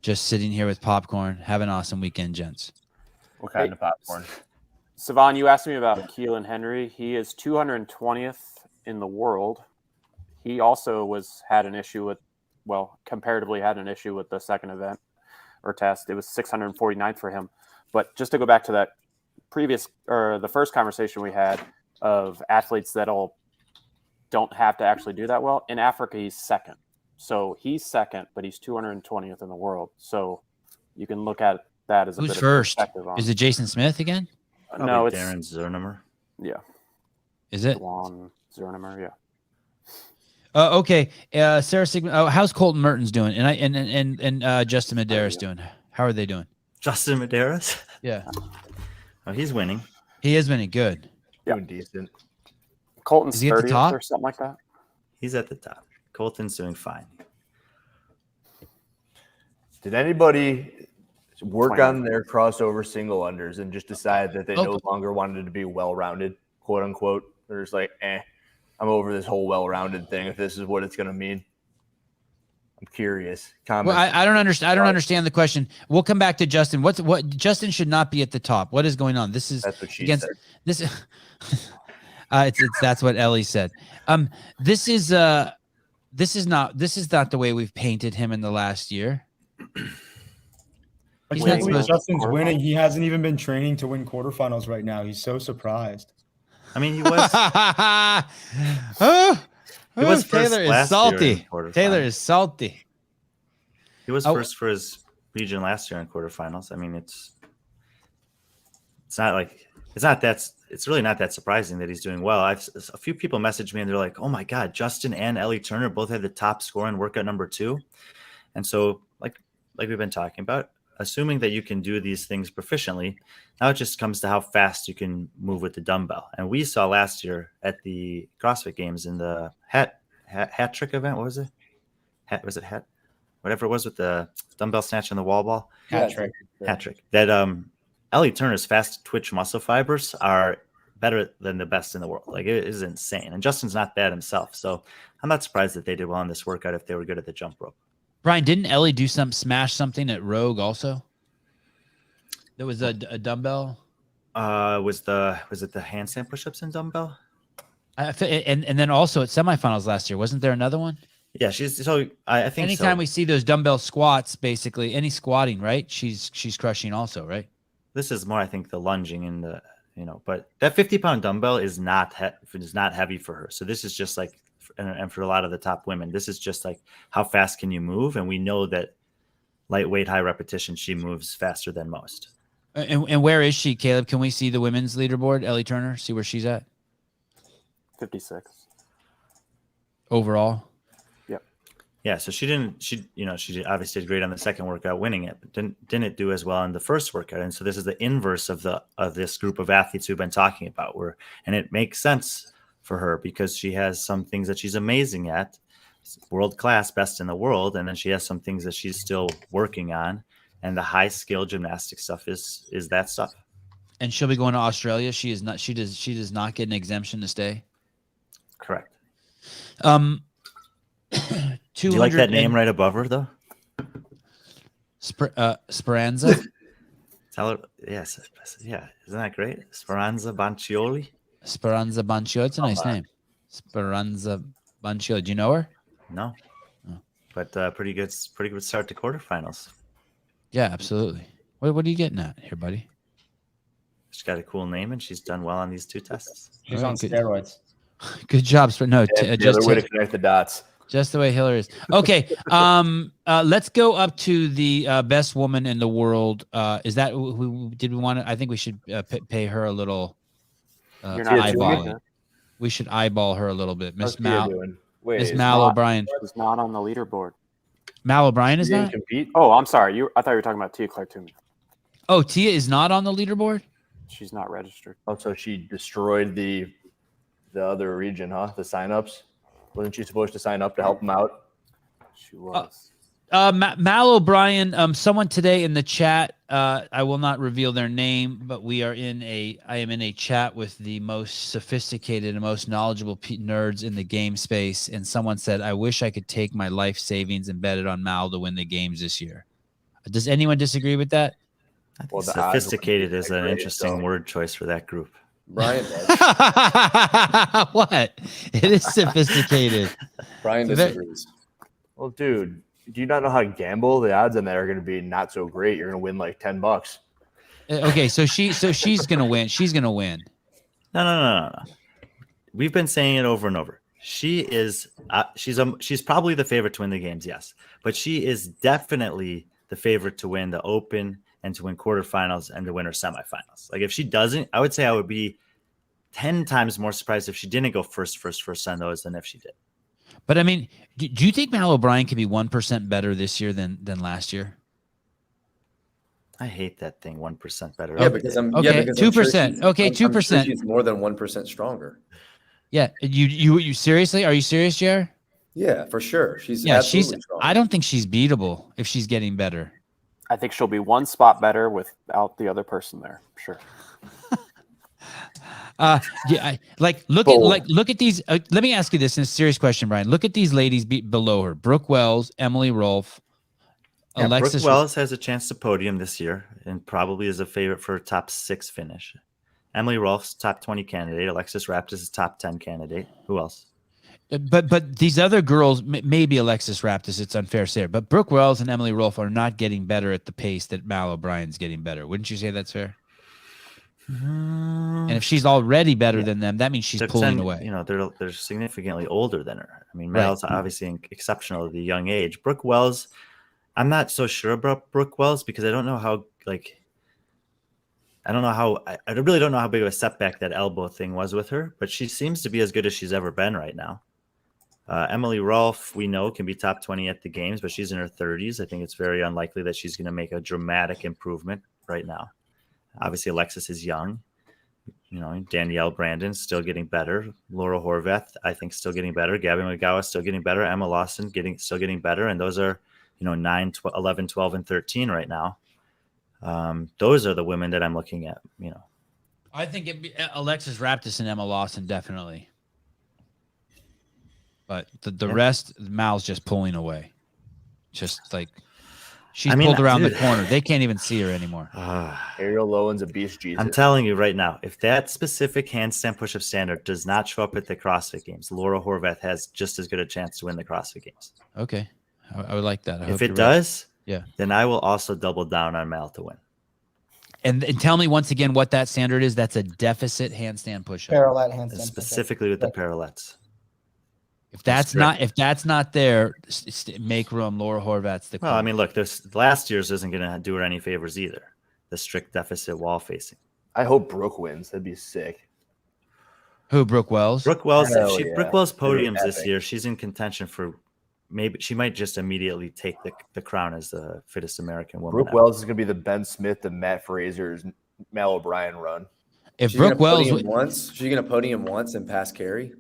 Just sitting here with popcorn. Have an awesome weekend, gents. What kind of popcorn? Sevan, you asked me about Keelan Henry. He is 220th in the world. He also comparatively had an issue with the second event or test. It was 649th for him. But just to go back to that the first conversation we had of athletes that don't have to actually do that well, in Africa, he's second. So he's second, but he's 220th in the world. So you can look at that as a Who's bit first? of perspective on. Is it Jason Smith again? No, it's Darren Zernemer. Yeah. Is it? Juan Zernemer, yeah. Okay. Sarah Sigmund. Oh, how's Colton Mertens doing? And Justin Medeiros doing? How are they doing? Justin Medeiros? Yeah. Oh, he's winning. He is winning. Good. Doing decent. Colton's Is he at the 30th top? or something like that. He's at the top. Colton's doing fine. Did anybody work 20. on their crossover single unders and just decide that they no longer wanted to be well-rounded, quote unquote? They're just like, I'm over this whole well-rounded thing if this is what it's going to mean. I'm curious. Well, I don't understand. I don't understand the question. We'll come back to Justin. What Justin should not be at the top. What is going on? This is That's what she against said. this. That's what Ellie said. This is not the way we've painted him in the last year. He's not supposed to. Justin's winning. He hasn't even been training to win quarterfinals right now. He's so surprised. I mean, he was first Taylor is last year in salty. quarterfinals. Taylor is salty. He was first for his region last year in quarterfinals. I mean, it's really not that surprising that he's doing well. A few people messaged me and they're like, "Oh my God, Justin and Ellie Turner both had the top score in workout number 2." And so, like we've been talking about, assuming that you can do these things proficiently, now it just comes to how fast you can move with the dumbbell. And we saw last year at the CrossFit Games in the hat trick event. What was it? Hat? Whatever it was with the dumbbell snatch and the wall ball. Hat trick. That Ellie Turner's fast twitch muscle fibers are better than the best in the world. Like, it is insane. And Justin's not bad himself. So I'm not surprised that they did well in this workout if they were good at the jump rope. Brian, didn't Ellie do smash something at Rogue also? There was a dumbbell. Was it the handstand push-ups and dumbbell? And then also at semifinals last year, wasn't there another one? Yeah, I think anytime so. we see those dumbbell squats, basically any squatting, right? She's crushing also, right? This is more, I think, the lunging and the, but that 50-pound dumbbell is not heavy for her. So this is just like, and for a lot of the top women, this is just like, how fast can you move? And we know that lightweight, high repetition, she moves faster than most. And where is she, Caleb? Can we see the women's leaderboard? Ellie Turner, see where she's at 56 overall. Yeah, so she obviously did great on the second workout, winning it, but didn't do as well in the first workout. And so this is the inverse of this group of athletes we've been talking about, and it makes sense for her because she has some things that she's amazing at, world class, best in the world, and then she has some things that she's still working on, and the high skill gymnastic stuff is that stuff. And she'll be going to Australia. She does not get an exemption to stay. Correct. Do you like that name right above her, though? Speranza? Tell her, yes. Yeah. Isn't that great? Speranza Bancioli? Speranza Bancioli. It's a nice name. Speranza Bancioli. Do you know her? No. Oh. But pretty good start to quarterfinals. Yeah, absolutely. What are you getting at here, buddy? She's got a cool name, and she's done well on these 2 tests. She's on steroids. Good job. Just the way to connect the dots. Just the way Hillary is. Okay. Let's go up to the best woman in the world. Is that did we want to? I think we should pay her a little eyeball. We should eyeball her a little bit. Miss Mal O'Brien. She's not on the leaderboard. Mal O'Brien is not? Compete? Oh, I'm sorry. I thought you were talking about Tia Clark Toomey. Oh, Tia is not on the leaderboard? She's not registered. Oh, so she destroyed the other region, huh? The signups. Wasn't she supposed to sign up to help them out? She was. Mal O'Brien, someone today in the chat, I will not reveal their name, but I am in a chat with the most sophisticated and most knowledgeable nerds in the game space. And someone said, I wish I could take my life savings and bet it on Mal to win the games this year. Does anyone disagree with that? Well, sophisticated is an interesting word choice for that group. Brian what? It is sophisticated. Brian disagrees. Well, dude, do you not know how to gamble? The odds on that are going to be not so great. You're going to win like $10. Okay, so she's going to win. She's going to win. No. We've been saying it over and over. She is she's probably the favorite to win the games, yes, but she is definitely the favorite to win the Open and to win quarterfinals and to win her semifinals. Like, if she doesn't, I would say I would be 10 times more surprised if she didn't go first on those than if she did. But I mean, do you think Mal O'Brien can be 1% better this year than last year? I hate that thing, 1% better. Yeah, because 2%. Okay, 2%. Sure she's more than 1% stronger. Yeah, you seriously? Are you serious, Jer? Yeah, for sure. She's strong. I don't think she's beatable if she's getting better. I think she'll be one spot better without the other person there. Sure. Look at these. Let me ask you this in a serious question, Brian. Look at these ladies below her: Brooke Wells, Emily Rolfe, Alexis. Brooke Wells has a chance to podium this year and probably is a favorite for a top 6 finish. Emily Rolfe's top 20 candidate. Alexis Raptis is top 10 candidate. Who else? But these other girls, maybe Alexis Raptis, it's unfair to say her, but Brooke Wells and Emily Rolfe are not getting better at the pace that Mal O'Brien's getting better. Wouldn't you say that's fair? And if she's already better than them, that means she's pulling away. You know, they're significantly older than her. I mean, Mal's obviously exceptional at the young age. Brooke Wells, I'm not so sure about Brooke Wells because I don't know how I really don't know how big of a setback that elbow thing was with her, but she seems to be as good as she's ever been right now. Emily Rolfe, we know, can be top 20 at the games, but she's in her 30s. I think it's very unlikely that she's going to make a dramatic improvement right now. Obviously, Alexis is young. You know, Danielle Brandon's still getting better. Laura Horvath, I think, still getting better. Gabby McGowan still getting better. Emma Lawson still getting better. And those are, 9, 11, 12, and 13 right now. Those are the women that I'm looking at, I think Alexis Raptis and Emma Lawson, definitely. But the rest, Mal's just pulling away. Just like she's pulled around the corner. They can't even see her anymore. Ariel Lowen's a beast, Jesus. I'm telling you right now, if that specific handstand push-up standard does not show up at the CrossFit Games, Laura Horvath has just as good a chance to win the CrossFit Games. Okay. I would like that. If it does, yeah, then I will also double down on Mal to win. And tell me once again what that standard is. That's a deficit handstand push-up. Parallel handstand. Specifically with the parallettes. If that's not there, make room. Laura Horvath's the. Well, I mean, look, last year's isn't going to do her any favors either. The strict deficit wall facing. I hope Brooke wins. That'd be sick. Who, Brooke Wells? Brooke Wells. Brooke Wells podiums this year. She's in contention for. Maybe she might just immediately take the crown as the fittest American woman. Brooke Wells is going to be the Ben Smith and Matt Fraser's Mal O'Brien run. If Brooke Wells she's going to podium once and pass Carrie.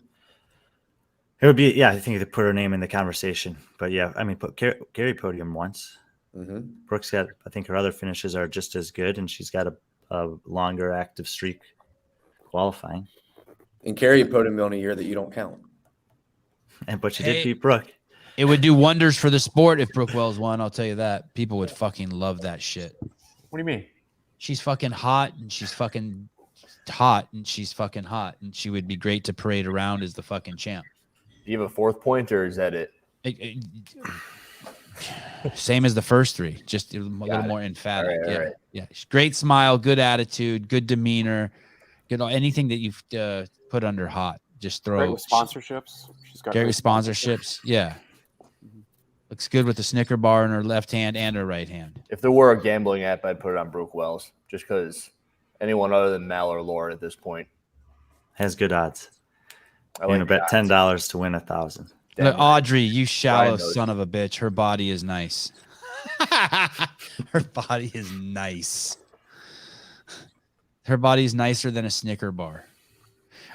It would be, I think they put her name in the conversation. But yeah, I mean, put Carrie podium once. Mm-hmm. Brooke's got, I think her other finishes are just as good, and she's got a longer active streak qualifying. And Carrie podium on a year that you don't count. But she did beat Brooke. It would do wonders for the sport if Brooke Wells won. I'll tell you that. People would fucking love that shit. What do you mean? She's fucking hot, and she's fucking hot, and she's fucking hot, and she would be great to parade around as the fucking champ. Do you have a fourth point, or is that it? Same as the first three, just a little more emphatic. All right. Yeah. Great smile, good attitude, good demeanor. Anything that you've put under hot, just throw. Great with sponsorships. She's got great with sponsorships. Yeah. Looks good with the Snicker bar in her left hand and her right hand. If there were a gambling app, I'd put it on Brooke Wells, just because anyone other than Mal or Laura at this point has good odds. I'm like gonna bet $10 to win 1,000. Look, Audrey, you shallow son of a bitch. Her body is nice. Her body is nice. Her body is nicer than a Snicker bar.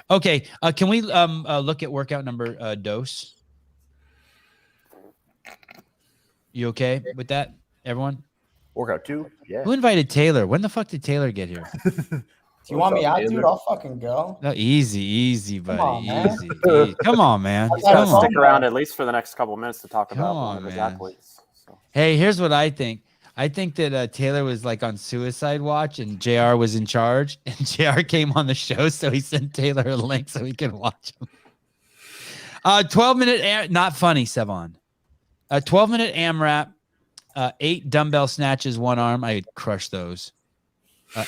Okay, can we look at workout number dose? You okay with that, everyone? Workout 2? Yeah. Who invited Taylor? When the fuck did Taylor get here? Do you want me out, dude? I'll fucking go. No, easy, buddy. Come on, man. Easy. Come on, man. Come on. Stick around at least for the next couple of minutes to talk about one of his athletes. So. Hey, here's what I think. I think that Taylor was like on suicide watch and JR was in charge, and JR came on the show, so he sent Taylor a link so he can watch him. 12-minute, not funny, Sevan. A 12-minute AMRAP, 8 dumbbell snatches, one arm. I'd crush those.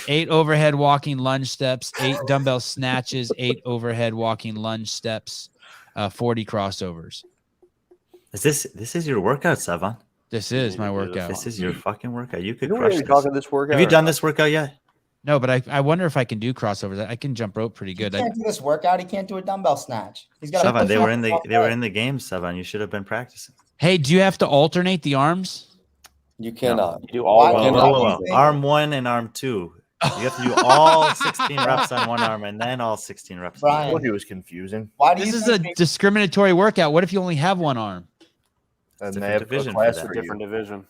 8 overhead walking lunge steps, 8 dumbbell snatches, 8 overhead walking lunge steps, 40 crossovers. This is your workout, Sevan? This is my workout. This is your fucking workout. You could crush this workout. Have you done this workout yet? No, but I wonder if I can do crossovers. I can jump rope pretty good. He can't do this workout. He can't do a dumbbell snatch. He's got. Sevan, they were in the game. Sevan, you should have been practicing. Hey, do you have to alternate the arms? You cannot. You do all arm 1 and arm 2. You have to do all 16 reps on one arm and then all 16 reps. Brian, I thought it was confusing. This is a discriminatory workout. What if you only have one arm? And they have a different division.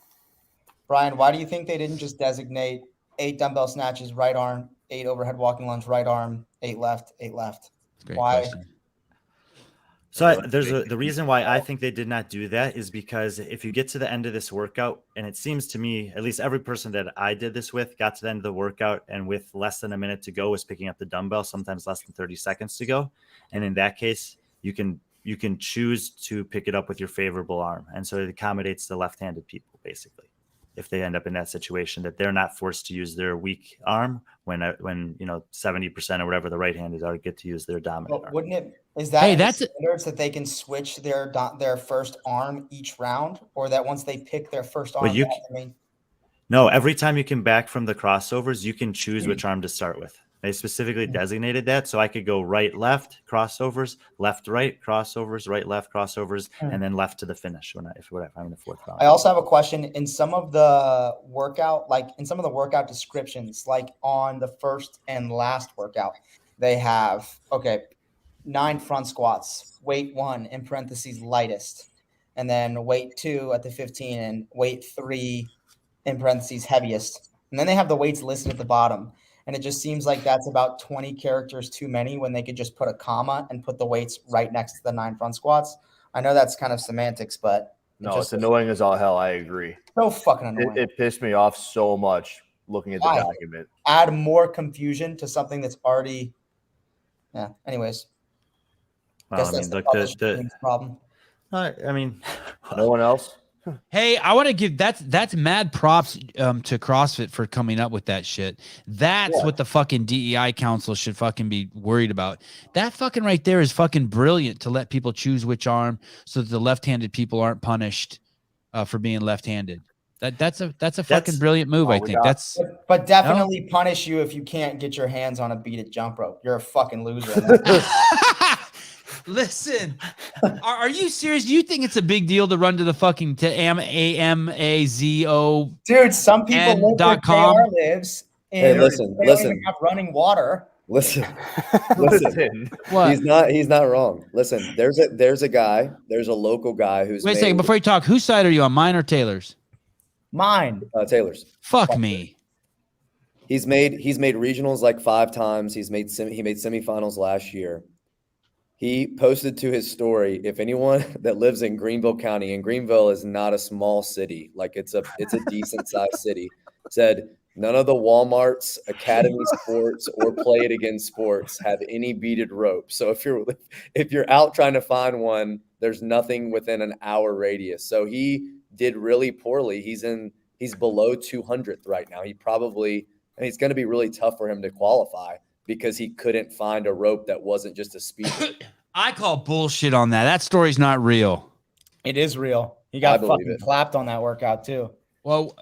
Brian, why do you think they didn't just designate 8 dumbbell snatches, right arm, 8 overhead walking lunge, right arm, 8 left, 8 left? Why? Question. So the reason why I think they did not do that is because if you get to the end of this workout, and it seems to me, at least every person that I did this with got to the end of the workout and with less than a minute to go was picking up the dumbbell, sometimes less than 30 seconds to go. And in that case, you can choose to pick it up with your favorable arm. And so it accommodates the left-handed people, basically. if they end up in that situation, that they're not forced to use their weak arm when 70% or whatever the right-handed are get to use their dominant arm. Wouldn't it? Is that that's standards that they can switch their first arm each round, or that once they pick their first arm? No, every time you come back from the crossovers, you can choose which arm to start with. They specifically designated that, so I could go right, left, crossovers, left, right, crossovers, right, left, crossovers, and then left to the finish if I'm in the fourth round. I also have a question. In some of the workout descriptions, like on the first and last workout, they have 9 front squats, weight 1 in parentheses lightest, and then weight 2 at the 15, and weight 3 in parentheses heaviest. And then they have the weights listed at the bottom. And it just seems like that's about 20 characters too many when they could just put a comma and put the weights right next to the 9 front squats. I know that's kind of semantics, but it's annoying as all hell. I agree. So fucking annoying. It pissed me off so much looking at the document. Add more confusion to something that's already. Yeah. Anyways. Well, that's the problem. No one else. Hey, I want to give that's mad props to CrossFit for coming up with that shit. That's what the fucking DEI council should fucking be worried about. That fucking right there is fucking brilliant to let people choose which arm so that the left-handed people aren't punished for being left-handed. That's a fucking brilliant move. I think but definitely punish you if you can't get your hands on a beaded jump rope. You're a fucking loser. Listen, are you serious? Do you think it's a big deal to run to the fucking AMAZO? Dude, some people live where KR lives. And listen. Have running water. Listen. What? He's not wrong. Listen, there's a local guy who's. Wait a second before you talk. Whose side are you on? Mine or Taylor's? Mine. Taylor's. Fuck me. He's made regionals like 5 times. He made semifinals last year. He posted to his story, if anyone that lives in Greenville County, and Greenville is not a small city, like it's a decent sized city, said none of the Walmarts, Academy Sports, or Play It Again Sports have any beaded rope. So if you're out trying to find one, there's nothing within an hour radius. So he did really poorly. He's below 200th right now. It's going to be really tough for him to qualify, because he couldn't find a rope that wasn't just a speed rope. I call bullshit on that. That story's not real. It is real. He got fucking clapped on that workout too. Well,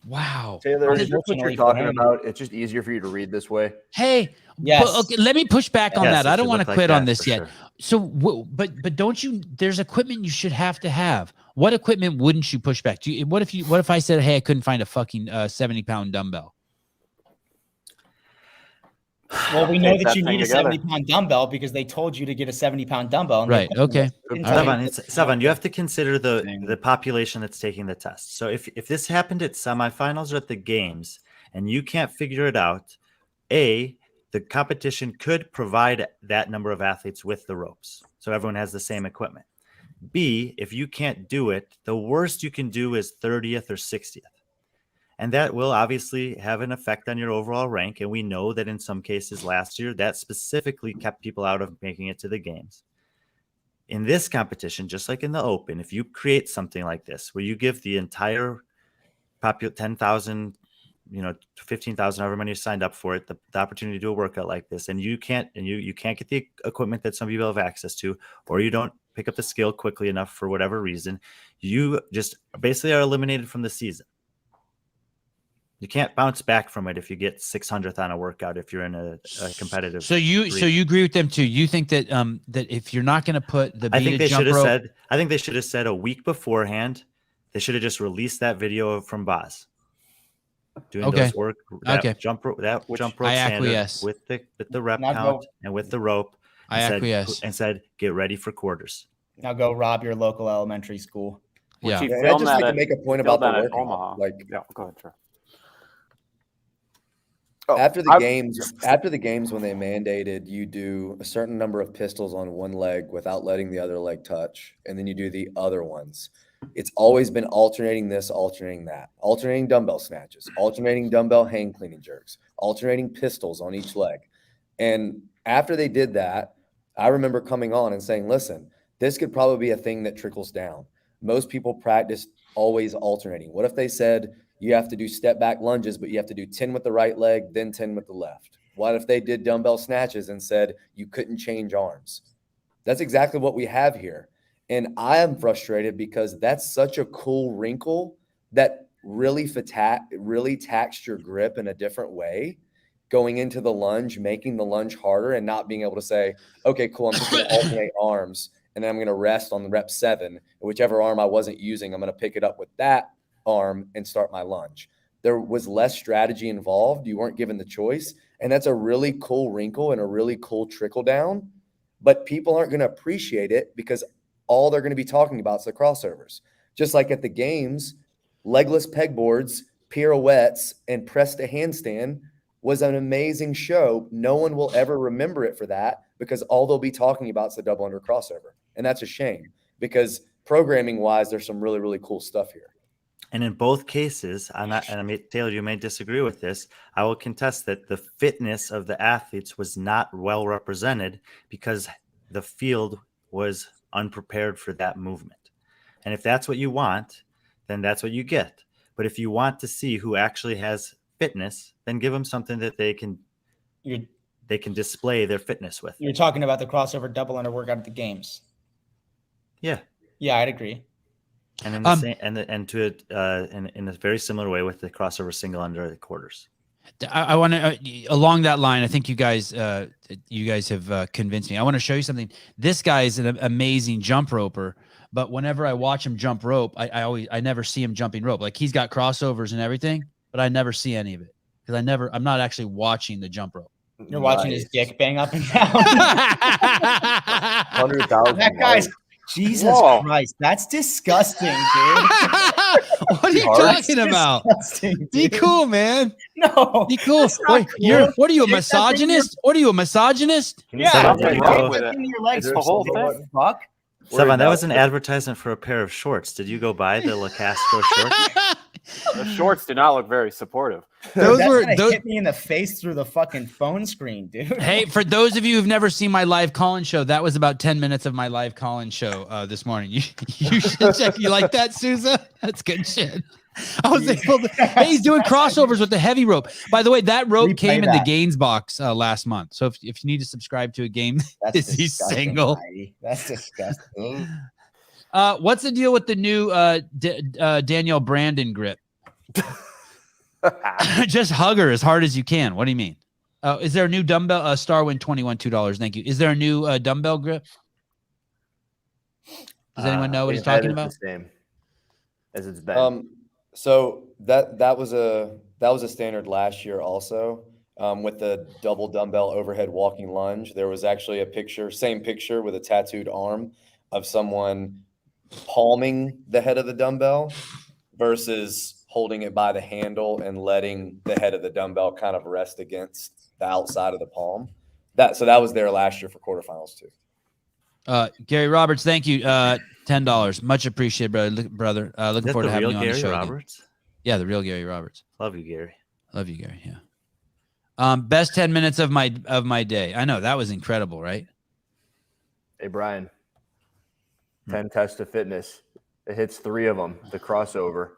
wow. Taylor, is what you're talking about? It's just easier for you to read this way. Hey, yes. Okay, let me push back on that. I don't want to quit on this yet. Sure. So, but don't you? There's equipment you should have to have. What equipment wouldn't you push back? What if I said, hey, I couldn't find a fucking 70-pound dumbbell? Well, we know that you need a 70-pound dumbbell because they told you to get a 70-pound dumbbell. Right. Okay. Sevan, you have to consider the population that's taking the test. So if this happened at semifinals or at the games and you can't figure it out, the competition could provide that number of athletes with the ropes, so everyone has the same equipment. B, if you can't do it, the worst you can do is 30th or 60th. And that will obviously have an effect on your overall rank. And we know that in some cases last year, that specifically kept people out of making it to the games. In this competition, just like in the Open, if you create something like this, where you give the entire 10,000, 15,000, however many you signed up for it, the opportunity to do a workout like this, and you can't get the equipment that some people have access to, or you don't pick up the skill quickly enough for whatever reason, you just basically are eliminated from the season. You can't bounce back from it if you get 600th on a workout if you're in a competitive. So you agree with them too? You think that that if you're not going to put the I think they should have said a week beforehand. They should have just released that video from Boz doing those work. Jump rope standard with the rep count and with the rope. And said, get ready for quarters. Now go rob your local elementary school. I just like to make a point about the workout. Omaha. Go ahead, Trey. After the games, when they mandated you do a certain number of pistols on one leg without letting the other leg touch, and then you do the other ones, it's always been alternating this, alternating that, alternating dumbbell snatches, alternating dumbbell hang cleaning jerks, alternating pistols on each leg. And after they did that, I remember coming on and saying, listen, this could probably be a thing that trickles down. Most people practice always alternating? What if they said you have to do step back lunges, but you have to do 10 with the right leg, then 10 with the left? What if they did dumbbell snatches and said you couldn't change arms? That's exactly what we have here. And I am frustrated because that's such a cool wrinkle that really taxed your grip in a different way going into the lunge, making the lunge harder and not being able to say, okay, cool, I'm just going to alternate arms and then I'm going to rest on the rep 7. Whichever arm I wasn't using, I'm going to pick it up with that arm and start my lunge. There was less strategy involved. You weren't given the choice. And that's a really cool wrinkle and a really cool trickle down. But people aren't going to appreciate it because all they're going to be talking about is the crossovers. Just like at the games, legless pegboards, pirouettes, and press to handstand was an amazing show. No one will ever remember it for that because all they'll be talking about is the double under crossover. And that's a shame because programming wise, there's some really, really cool stuff here. And in both cases, Taylor, you may disagree with this. I will contest that the fitness of the athletes was not well represented because the field was unprepared for that movement. And if that's what you want, then that's what you get. But if you want to see who actually has fitness, then give them something that they can display their fitness with. You're talking about the crossover double under workout at the games. Yeah, I'd agree. And in the same, in a very similar way with the crossover single under the quarters. I want to along that line. I think you guys have convinced me. I want to show you something. This guy is an amazing jump roper, but whenever I watch him jump rope, I never see him jumping rope. Like he's got crossovers and everything, but I never see any of it because I'm not actually watching the jump rope. You're watching his dick bang up and down. 100,000. That guy's Jesus Christ, that's disgusting, dude. What are you talking about? Be cool, man. No, be cool. Wait, cool. What are you, a misogynist? What are you, a misogynist? Yeah, your legs. The whole thing. Fuck. Sevan, that was an advertisement for a pair of shorts. Did you go buy the La Castro shorts? The shorts do not look very supportive. Those hit me in the face through the fucking phone screen, dude. Hey, for those of you who've never seen my live call-in show, that was about 10 minutes of my live call-in show this morning. You should check. You like that, Sousa? That's good shit. I was able to. Hey, he's doing crossovers with the heavy rope. By the way, that rope came in the gains box last month. So if you need to subscribe to a game, he's single. Buddy. That's disgusting. What's the deal with the new Danielle Brandon grip? Just hug her as hard as you can. What do you mean? Is there a new dumbbell? Starwin 21 $2. Thank you. Is there a new dumbbell grip? Does anyone know what he's talking about? The same as it's been. So that was a standard last year also. With the double dumbbell overhead walking lunge, there was actually same picture with a tattooed arm of someone palming the head of the dumbbell versus holding it by the handle and letting the head of the dumbbell kind of rest against the outside of the palm. So that was there last year for quarterfinals too. Gary Roberts, thank you. $10. Much appreciated, brother. Looking forward to having you on the show. Roberts? Again. Yeah, the real Gary Roberts. Love you, Gary. Love you, Gary. Yeah. Best 10 minutes of my day. I know that was incredible, right? Hey, Brian. 10 tests of fitness. It hits 3 of them. The crossover.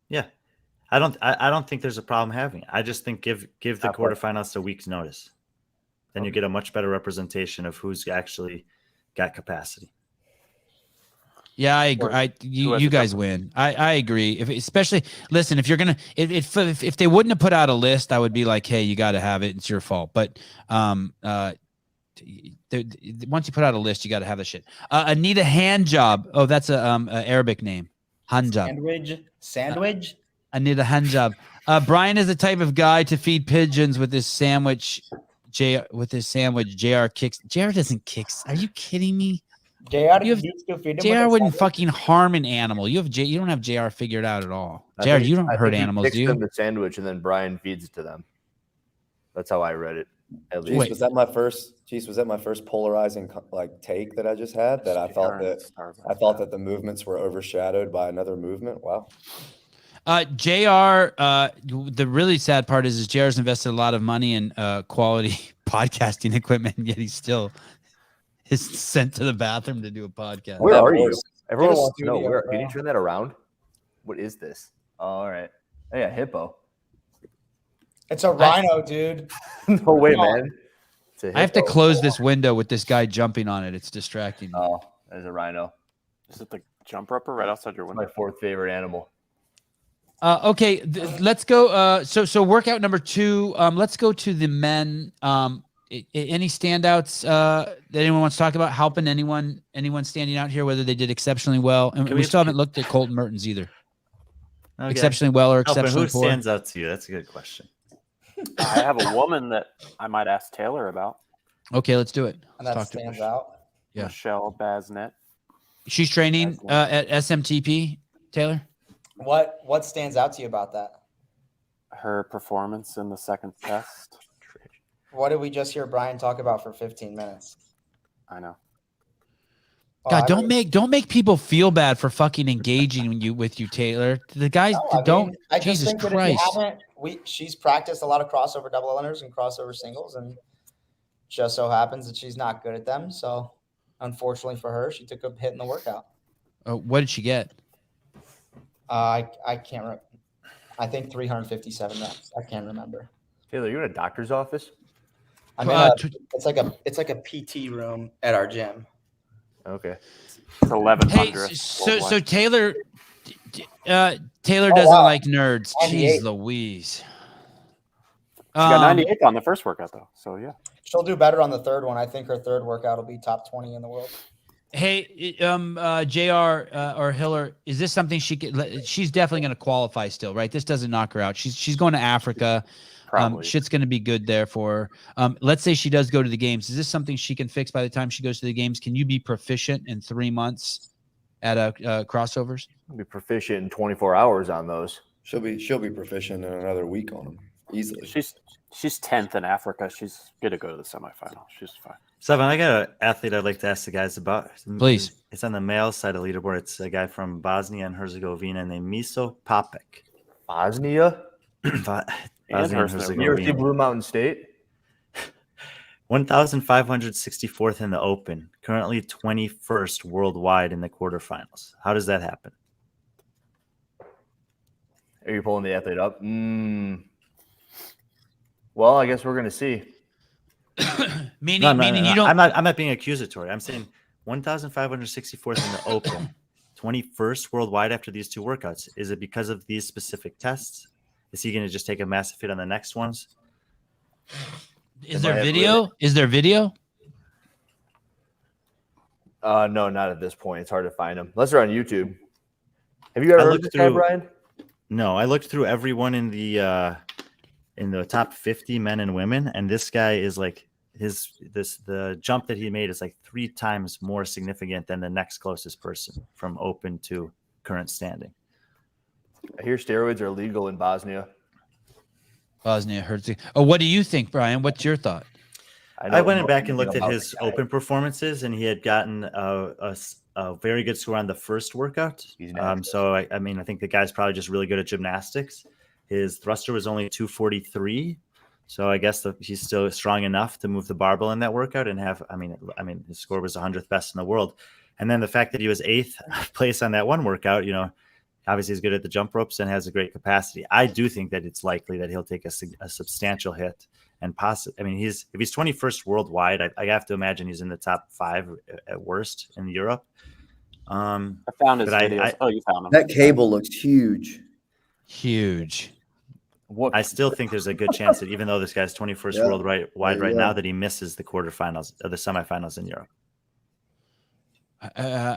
Yeah. I don't think there's a problem having it. I just think give the quarterfinals a week's notice. Then you get a much better representation of who's actually got capacity. Yeah, I agree. You guys win. I agree. Listen, if you're gonna, if they wouldn't have put out a list, I would be like, hey, you got to have it. It's your fault. But once you put out a list, you got to have the shit. Anita Handjob. Oh, that's a Arabic name. Handjob. Sandwich. Anita Handjob. Brian is the type of guy to feed pigeons with his sandwich. JR kicks. JR doesn't kick. Are you kidding me? JR wouldn't fucking harm an animal. You don't have JR figured out at all. JR, you don't hurt animals, do you? Them the sandwich and then Brian feeds it to them. That's how I read it. At least. Was that my first polarizing take that I just had? That I thought that the movements were overshadowed by another movement. Wow. JR, the really sad part is JR's invested a lot of money in quality podcasting equipment, and yet he still is sent to the bathroom to do a podcast. Where are you? Everyone Get a wants to know studio, where. bro. Can you turn that around? What is this? Oh, all right. Oh, yeah, hippo. It's a rhino, dude. No way, Come on. man. It's a I have to hippo. close this window with this guy jumping on it. It's distracting me. Oh, there's a rhino. Is it the jump roper right outside your It's window? my fourth favorite animal. Okay, let's go. So workout number 2. Let's go to the men. Any standouts that anyone wants to talk about? Helping anyone standing out here, whether they did exceptionally well, and we still haven't looked at Colton Mertens either. Okay. Exceptionally well or Helping, exceptionally who poor. stands out to you? That's a good question. I have a woman that I might ask Taylor about. Okay, let's do it. And Let's that talk to her. stands out. Yeah. Michelle Basnet. She's training at SMTP. Taylor. What stands out to you about that? Her performance in the second test. What did we just hear Brian talk about for 15 minutes? I know. Well, God, don't make people feel bad for fucking engaging with you, Taylor. The guys don't. I just Jesus think that Christ. if you haven't, she's practiced a lot of crossover double unders and crossover singles, and just so happens that she's not good at them. So, unfortunately for her, she took a hit in the workout. What did she get? I can't remember. I think 357 reps. I can't remember. Taylor, you in a doctor's office? I mean, it's like a PT room at our gym. Okay. It's 1100. Hey, so Taylor doesn't wow. like nerds. 98. Jeez Louise. She got 98 on the first workout, though. So, yeah. She'll do better on the third one. I think her third workout will be top 20 in the world. Hey, JR or Hiller, is this something she's definitely going to qualify still, right? This doesn't knock her out. She's going to Africa. Probably. Shit's going to be good there for her. Let's say she does go to the games. Is this something she can fix by the time she goes to the games? Can you be proficient in 3 months at crossovers? I'll be proficient in 24 hours on those. She'll be proficient in another week on them easily. She's 10th in Africa. She's good to go to the semifinal. She's fine. Sevan, I got an athlete I'd like to ask the guys about. Please. It's on the male side of leaderboard. It's a guy from Bosnia and Herzegovina named Miso Papek. Bosnia? Bosnia and You ever see Herzegovina. Blue Mountain State? 1,564th in the Open. Currently 21st worldwide in the quarterfinals. How does that happen? Are you pulling the athlete up? Well, I guess we're going to see. meaning you don't. I'm not being accusatory. I'm saying 1,564th in the Open, 21st worldwide after these 2 workouts. Is it because of these specific tests? Is he going to just take a massive hit on the next ones? Is there video? Is there video? No, not at this point. It's hard to find them. Unless they're on YouTube. Have you ever heard of this guy, Brian? No, I looked through everyone in the top 50 men and women, and this guy is like the jump that he made is like 3 times more significant than the next closest person from Open to current standing. I hear steroids are legal in Bosnia. Bosnia Herzegovina. Oh, what do you think, Brian? What's your thought? I went back and looked at his Open performances, and he had gotten a very good score on the first workout. So I mean, I think the guy's probably just really good at gymnastics. His thruster was only 243, so I guess he's still strong enough to move the barbell in that workout and have. I mean, his score was 100th best in the world, and then the fact that he was 8th place on that one workout, obviously he's good at the jump ropes and has a great capacity. I do think that it's likely that he'll take a substantial hit and possibly. I mean, if he's 21st worldwide, I have to imagine he's in the top 5 at worst in Europe. I found his videos. You found him. That cable looks huge. Huge. I still think there's a good chance that even though this guy's 21st worldwide right now, that he misses the quarterfinals or the semifinals in Europe.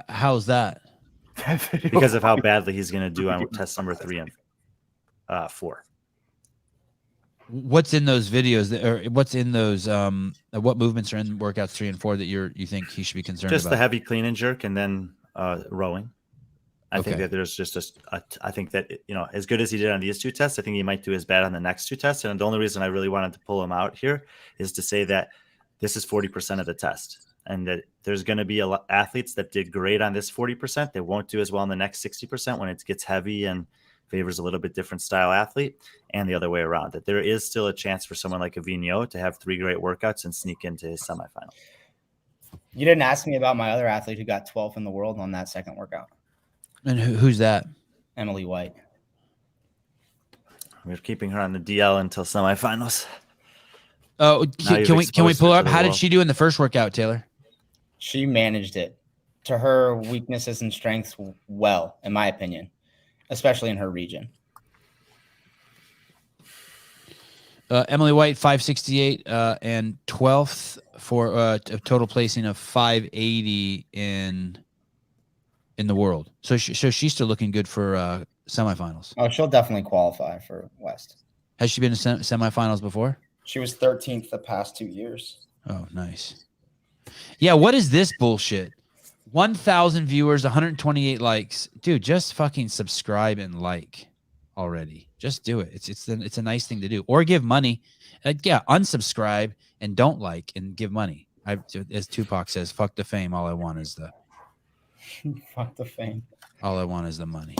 How's that? Because of how badly he's going to do on test number 3 and 4. What's in those videos or what's in those what movements are in workouts 3 and 4 that you think he should be concerned just about? the heavy clean and jerk and then rowing. I think that there's just I think that as good as he did on these 2 tests, I think he might do as bad on the next 2 tests. And the only reason I really wanted to pull him out here is to say that this is 40% of the test, and that there's going to be athletes that did great on this 40%. They won't do as well in the next 60% when it gets heavy and favors a little bit different style athlete, and the other way around. That there is still a chance for someone like a Vigneault to have 3 great workouts and sneak into his semifinal. You didn't ask me about my other athlete who got 12th in the world on that second workout. And who's that? Emily White. We're keeping her on the DL until semifinals. Oh, can we pull her up? How did world. she do in the first workout, Taylor? She managed it to her weaknesses and strengths well, in my opinion, especially in her region. Emily White, 568 and 12th for a total placing of 580 in the world. So she's still looking good for semifinals. Oh, she'll definitely qualify for West. Has she been in semifinals before? She was 13th the past 2 years. Oh, nice. Yeah, what is this bullshit? 1,000 viewers, 128 likes. Dude, just fucking subscribe and like already. Just do it. It's a nice thing to do. Or give money. Unsubscribe and don't like and give money. As Tupac says, fuck the fame. All I want is the Fuck the fame. All I want is the money.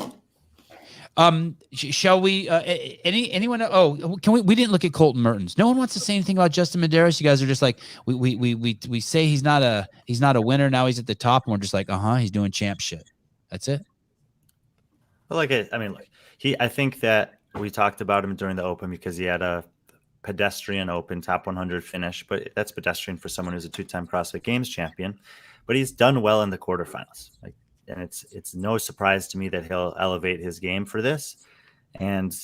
Shall we? Anyone? Oh, can we? We didn't look at Colton Mertens. No one wants to say anything about Justin Medeiros. You guys are just like we say he's not a winner. Now he's at the top, and we're just like, he's doing champ shit. That's it. Well, I think that we talked about him during the Open because he had a pedestrian Open top 100 finish, but that's pedestrian for someone who's a 2-time CrossFit Games champion. But he's done well in the quarterfinals. And it's no surprise to me that he'll elevate his game for this. And,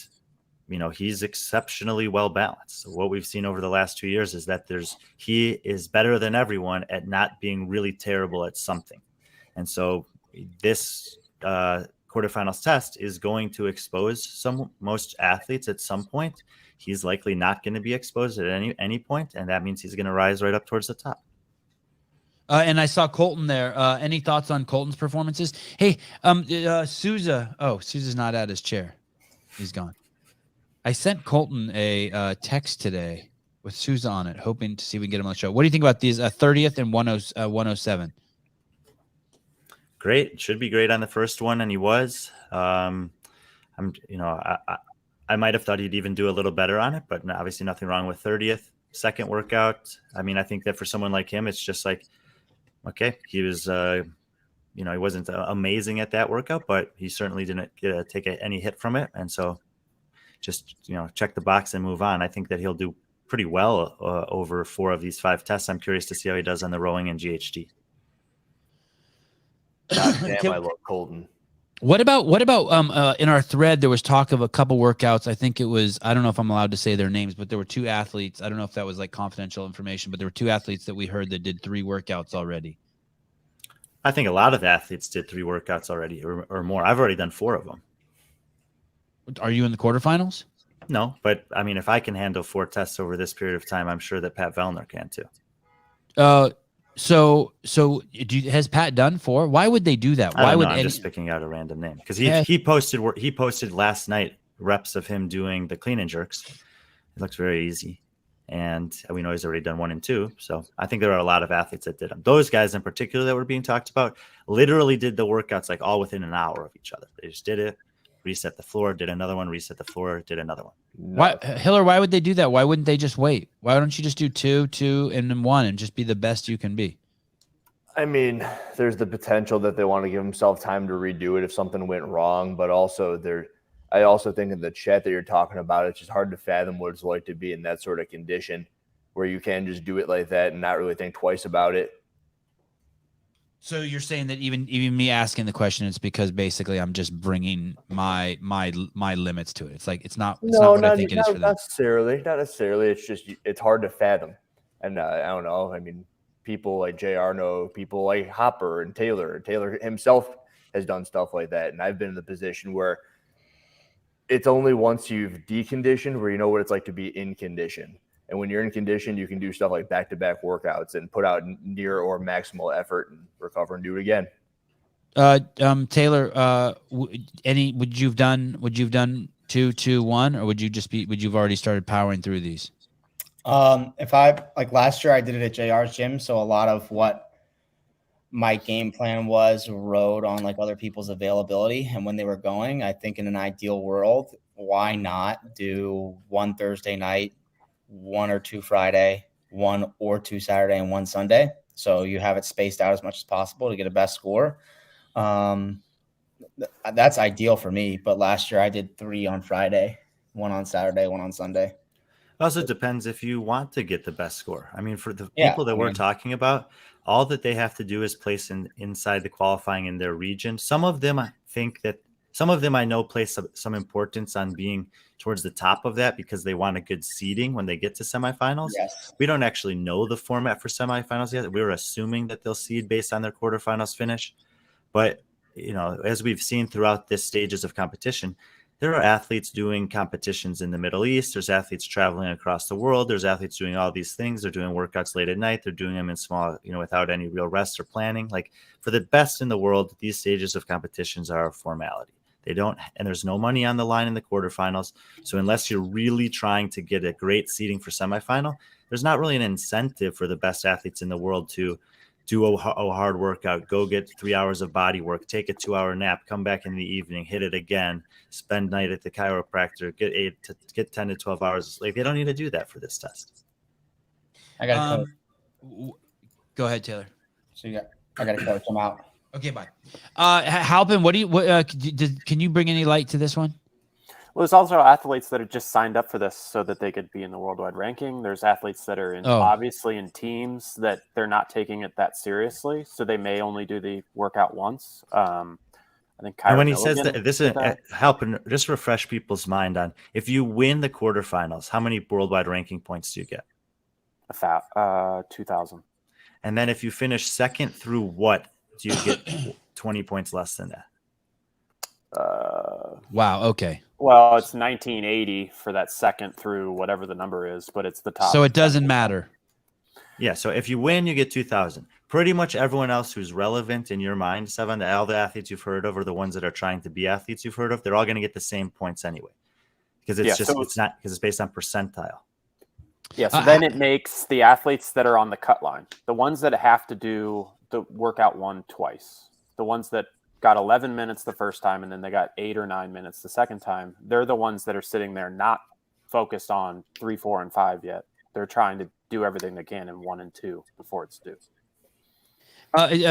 he's exceptionally well balanced. So what we've seen over the last 2 years is that he is better than everyone at not being really terrible at something. And so this quarterfinals test is going to expose most athletes at some point. He's likely not going to be exposed at any point, and that means he's going to rise right up towards the top. And I saw Colton there. Any thoughts on Colton's performances? Hey, Souza. Oh, Souza's not at his chair. He's gone. I sent Colton a text today with Souza on it, hoping to see if we can get him on the show. What do you think about these 30th and 107? Great. Should be great on the first one, and he was. I might have thought he'd even do a little better on it, but obviously nothing wrong with 30th. Second workout. I mean, I think that for someone like him, it's just like, okay, he was, he wasn't amazing at that workout, but he certainly didn't take any hit from it. And so just, check the box and move on. I think that he'll do pretty well over 4 of these 5 tests. I'm curious to see how he does on the rowing and GHD. God damn, I love Colton. What about in our thread, there was talk of a couple workouts. I think it was, I don't know if I'm allowed to say their names, but there were 2 athletes. I don't know if that was like confidential information, but there were 2 athletes that we heard that did 3 workouts already. I think a lot of athletes did 3 workouts already or more. I've already done 4 of them. Are you in the quarterfinals? No, but I mean, if I can handle 4 tests over this period of time, I'm sure that Pat Vellner can too. So has Pat done 4? Why would they do that? Why would I'm just picking out a random name because he posted last night reps of him doing the clean and jerks. It looks very easy, and we know he's already done 1 and 2. So I think there are a lot of athletes that did them. Those guys in particular that were being talked about literally did the workouts like all within an hour of each other. They just did it, reset the floor, did another one, reset the floor, did another one. Why, Hiller? Why would they do that? Why wouldn't they just wait? Why don't you just do 2, and then 1, and just be the best you can be? I mean, there's the potential that they want to give themselves time to redo it if something went wrong, but also I also think in the chat that you're talking about, it's just hard to fathom what it's like to be in that sort of condition where you can just do it like that and not really think twice about it. So you're saying that even me asking the question, it's because basically I'm just bringing my limits to it. It's like it's not what I think it is for them. Not necessarily. It's just it's hard to fathom, and I don't know. I mean, people like JR know people like Hopper and Taylor. Taylor himself has done stuff like that, and I've been in the position where it's only once you've deconditioned where you know what it's like to be in condition. And when you're in condition, you can do stuff like back-to-back workouts and put out near or maximal effort and recover and do it again. Taylor, would you've done 2, 2, 1, or would you've already started powering through these? If I like last year, I did it at JR's gym. So a lot of what my game plan was rode on like other people's availability and when they were going. I think in an ideal world, why not do 1 Thursday night, 1 or 2 Friday, 1 or 2 Saturday, and 1 Sunday. So you have it spaced out as much as possible to get a best score. That's ideal for me. But last year I did 3 on Friday, 1 on Saturday, 1 on Sunday. It also depends if you want to get the best score. I mean, for the people that we're talking about, all that they have to do is place inside the qualifying in their region. Some of them I know place some importance on being towards the top of that because they want a good seeding when they get to semifinals. Yes. We don't actually know the format for semifinals yet. We're assuming that they'll seed based on their quarterfinals finish. But, as we've seen throughout this stages of competition, there are athletes doing competitions in the Middle East. There's athletes traveling across the world. There's athletes doing all these things. They're doing workouts late at night. They're doing them in small, without any real rest or planning. Like for the best in the world, these stages of competitions are a formality. And there's no money on the line in the quarterfinals. So unless you're really trying to get a great seeding for semifinal, there's not really an incentive for the best athletes in the world to do a hard workout, go get 3 hours of body work, take a 2-hour nap, come back in the evening, hit it again, spend night at the chiropractor, get 10 to 12 hours. Like they don't need to do that for this test. I got Go ahead, Taylor. I got to coach them out. Okay, bye. Halpin, can you bring any light to this one? Well, there's also athletes that are just signed up for this so that they could be in the worldwide ranking. There's athletes that are obviously in teams that they're not taking it that seriously, so they may only do the workout once. I think Kyra when he Milligan says that, this is helping just refresh people's mind on if you win the quarterfinals, how many worldwide ranking points do you get? 2,000. And then if you finish second through what, do you get 20 points less than that? Wow. Okay. Well, it's 1980 for that second through whatever the number is, but it's the top. So it doesn't matter. Yeah. So if you win, you get 2,000. Pretty much everyone else who's relevant in your mind, Sevan, all the athletes you've heard of, or the ones that are trying to be athletes you've heard of, they're all going to get the same points anyway, because it's based on percentile. Yeah. So then it makes the athletes that are on the cut line, the ones that have to do the workout one twice, the ones that got 11 minutes the first time and then they got 8 or 9 minutes the second time, they're the ones that are sitting there not focused on 3, 4, and 5 yet. They're trying to do everything they can in 1 and 2 before it's due.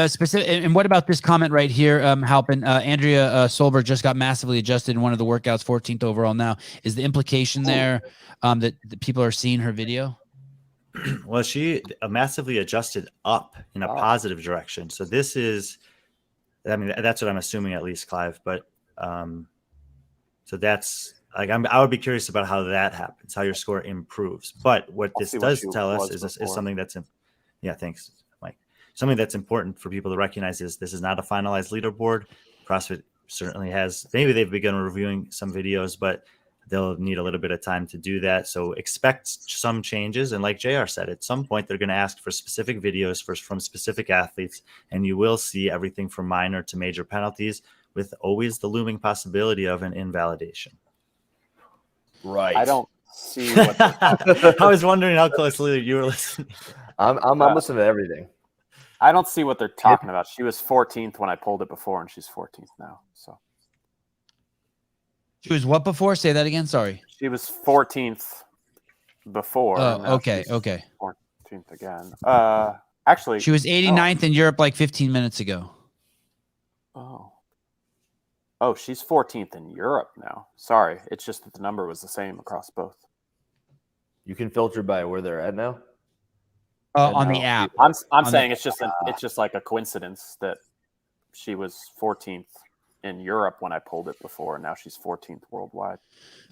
Specific. And what about this comment right here, Halpin? Andrea Solberg just got massively adjusted in one of the workouts, 14th overall now. Is the implication there that the people are seeing her video? Well, she massively adjusted up in a positive direction. So this is, that's what I'm assuming, at least, Clive. But so that's like I would be curious about how that happens, how your score improves. But what this does tell us is something that's thanks, Mike. Something that's important for people to recognize is this is not a finalized leaderboard. CrossFit certainly has. Maybe they've begun reviewing some videos, but they'll need a little bit of time to do that. So expect some changes. And like JR said, at some point, they're going to ask for specific videos from specific athletes, and you will see everything from minor to major penalties, with always the looming possibility of an invalidation. Right. I don't see what I was wondering how closely you were listening. I'm listening to everything. I don't see what they're talking about. She was 14th when I pulled it before, and she's 14th now. So she was what before? Say that again. Sorry. She was 14th before. Oh, okay. 14th again. Actually, she was 89th in Europe like 15 minutes ago. Oh, she's 14th in Europe now. Sorry, it's just that the number was the same across both. You can filter by where they're at now. On the app. I'm saying it's just like a coincidence that she was 14th in Europe when I pulled it before, and now she's 14th worldwide.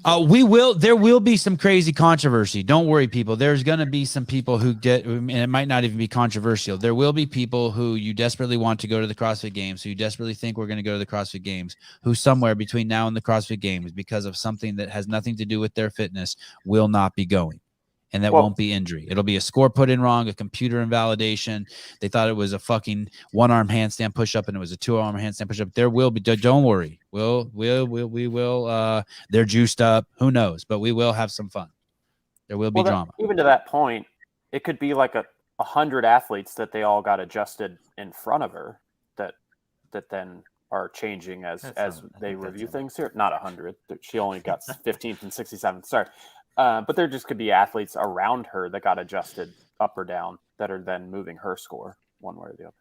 There will be some crazy controversy. Don't worry, people. There's going to be some people and it might not even be controversial. There will be people who you desperately want to go to the CrossFit Games, who you desperately think we're going to go to the CrossFit Games, who somewhere between now and the CrossFit Games, because of something that has nothing to do with their fitness, will not be going. And that won't be injury. It'll be a score put in wrong, a computer invalidation. They thought it was a fucking 1-arm handstand push-up, and it was a 2-arm handstand push-up. There will be. Don't worry. We will. They're juiced up. Who knows? But we will have some fun. There will be drama. Even to that point, it could be like 100 athletes that they all got adjusted in front of her that then are changing as they review things here. Not 100. She only got 15th and 67th. Sorry. But there just could be athletes around her that got adjusted up or down that are then moving her score. one way or the other.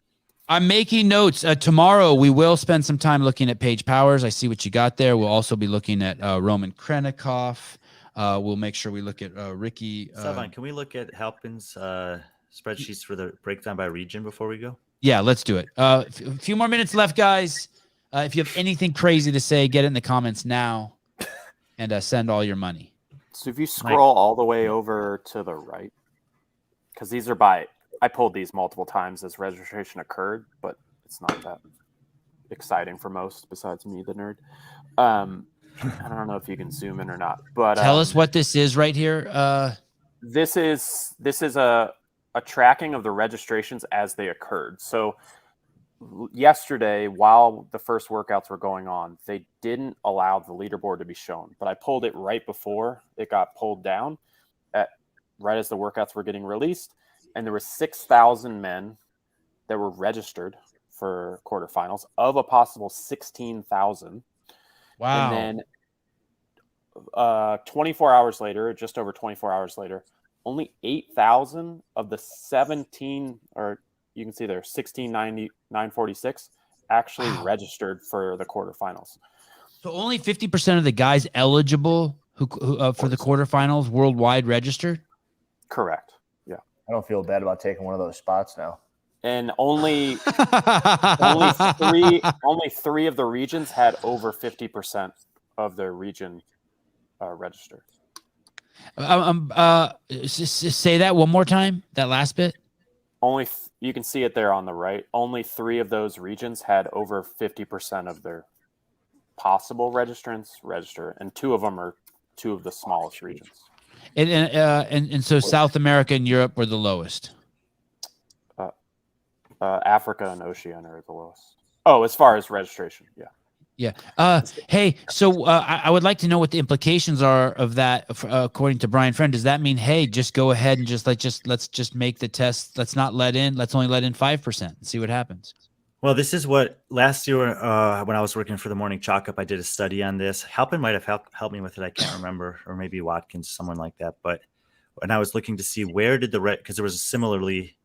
I'm making notes. Tomorrow we will spend some time looking at Paige Powers. I see what you got there. We'll also be looking at Roman Krennikov. We'll make sure we look at Ricky. Sevan, can we look at Halpin's spreadsheets for the breakdown by region before we go? Yeah, let's do it. A few more minutes left, guys. If you have anything crazy to say, get it in the comments now and send all your money. So if you scroll all the way over to the right, because these are I pulled these multiple times as registration occurred, but it's not that exciting for most besides me, the nerd. I don't know if you can zoom in or not, but tell us what this is right here. This is a tracking of the registrations as they occurred. So yesterday, while the first workouts were going on, they didn't allow the leaderboard to be shown, but I pulled it right before it got pulled down right as the workouts were getting released. And there were 6,000 men that were registered for quarterfinals of a possible 16,000. Wow. And then 24 hours later, just over 24 hours later, only 8,000 of the 17, or you can see there, 16,946 actually registered for the quarterfinals. So only 50% of the guys eligible who for the quarterfinals worldwide registered? Correct. Yeah. I don't feel bad about taking one of those spots now. And only three of the regions had over 50% of their region registered. Say that one more time. That last bit. You can see it there on the right. Only 3 of those regions had over 50% of their possible registrants register, and 2 of them are 2 of the smallest regions. And so South America and Europe were the lowest. Africa and Oceania are the lowest. Oh, as far as registration, yeah. Yeah. Hey, so I would like to know what the implications are of that. According to Brian Friend, does that mean, hey, just go ahead and let's just make the test. Let's only let in 5% and see what happens. Well, this is what last year when I was working for the Morning Chalk Up, I did a study on this. Halpin might have helped me with it. I can't remember, or maybe Watkins, someone like that. But when I was looking to see where did because there was a similarly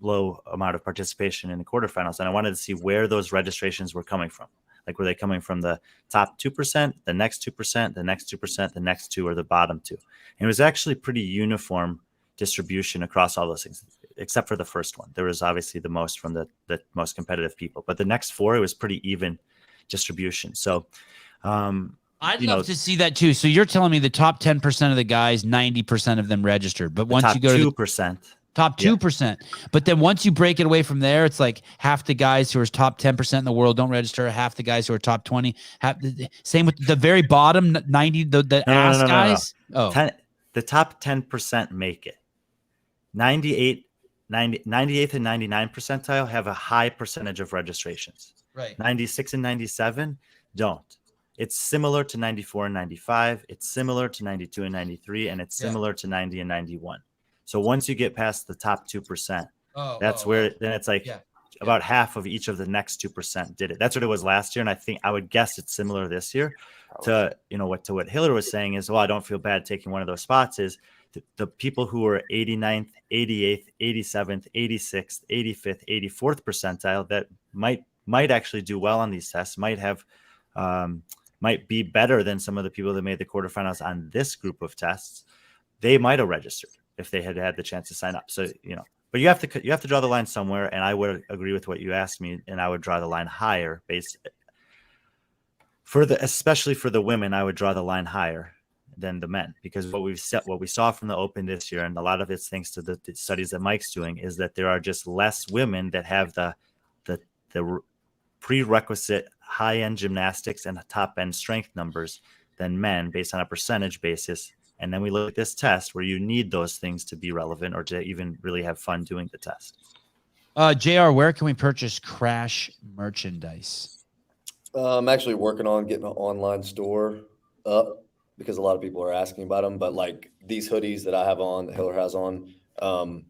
low amount of participation in the quarterfinals, and I wanted to see where those registrations were coming from. Like, were they coming from the top 2%, the next 2%, the next 2%, the next 2, or the bottom 2? And it was actually pretty uniform distribution across all those things, except for the first one. There was obviously the most from the most competitive people, but the next 4, it was pretty even distribution. So I'd love to see that too. So you're telling me the top 10% of the guys, 90% of them registered, but once you go to 2%. Top 2%. But then once you break it away from there, it's like half the guys who are top 10% in the world don't register, half the guys who are top 20. Same with the very bottom 90, the ass guys. No. Oh, the top 10% make it. 98th and 99th percentile have a high percentage of registrations. Right. 96 and 97 don't. It's similar to 94 and 95. It's similar to 92 and 93, and it's similar to 90 and 91. So once you get past the top 2%, that's where then it's like about half of each of the next 2% did it. That's what it was last year, and I would guess it's similar this year. To what Hiller was saying is, well, I don't feel bad taking one of those spots. Is the people who are 89th, 88th, 87th, 86th, 85th, 84th percentile that might actually do well on these tests, might be better than some of the people that made the quarterfinals on this group of tests. They might have registered if they had the chance to sign up. So, but you have to draw the line somewhere. And I would agree with what you asked me, and I would draw the line higher especially for the women. I would draw the line higher than the men, because what we saw from the Open this year, and a lot of it's thanks to the studies that Mike's doing, is that there are just less women that have the prerequisite high-end gymnastics and top-end strength numbers than men based on a percentage basis. And then we look at this test where you need those things to be relevant or to even really have fun doing the test. JR, where can we purchase Crash merchandise? I'm actually working on getting an online store up because a lot of people are asking about them. But like these hoodies that I have on, that Hiller has on, I'll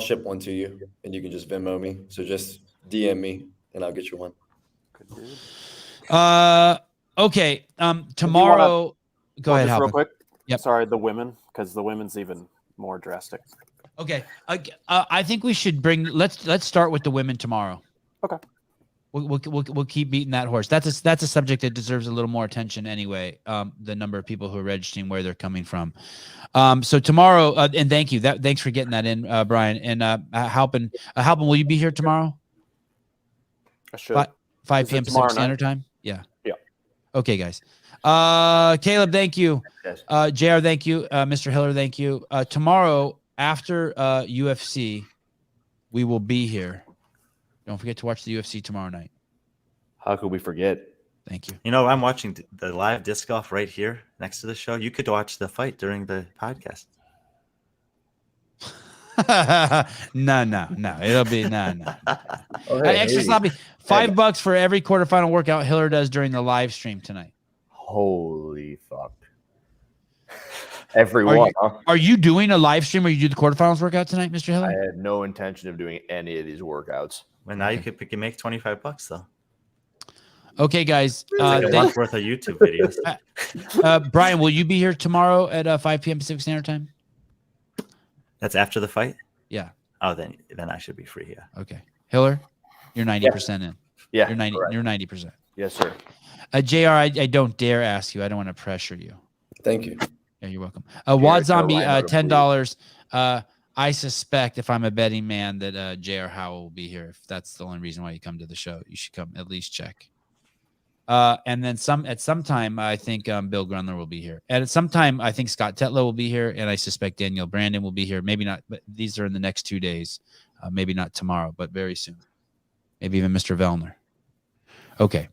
ship one to you and you can just Venmo me. So just DM me and I'll get you one. Okay. Tomorrow. Go ahead, real quick. Yep. Sorry, the women, because the women's even more drastic. Okay. I think we should bring. Let's start with the women tomorrow. Okay. We'll keep beating that horse. That's a subject that deserves a little more attention anyway. The number of people who are registering, where they're coming from. So tomorrow, and thank you. Thanks for getting that in, Brian. And Halpin, will you be here tomorrow? I should. 5 p.m. Pacific Standard Time. Yeah. Yeah. Okay, guys. Caleb, thank you. Yes. JR, thank you. Mr. Hiller, thank you. Tomorrow after UFC, we will be here. Don't forget to watch the UFC tomorrow night. How could we forget? Thank you. You know, I'm watching the live disc golf right here next to the show. You could watch the fight during the podcast. No. It'll be no. Oh, hey, Extra sloppy. $5 for every quarterfinal workout Hiller does during the live stream tonight. Holy fuck. Everyone. Are you doing a live stream where you do the quarterfinals workout tonight, Mr. Hiller? I had no intention of doing any of these workouts. Well, now you can make $25 though. Okay, guys. Like a month worth of YouTube videos. Brian, will you be here tomorrow at 5 p.m. Pacific Standard Time? That's after the fight? Yeah. Oh, then I should be free, yeah. Okay. Hiller, you're 90% in. Yeah. You're 90. Correct. You're 90%. Yes, sir. JR, I don't dare ask you. I don't want to pressure you. Thank you. Yeah, you're welcome. Wad Zombie, Carolina, $10. I suspect, if I'm a betting man, that J.R. Howell will be here. If that's the only reason why you come to the show, you should come at least check. And then at some time, I think Bill Grunler will be here. And at some time, I think Scott Tetlow will be here, and I suspect Daniel Brandon will be here. Maybe not, but these are in the next 2 days. Maybe not tomorrow, but very soon. Maybe even Mr. Vellner. Okay.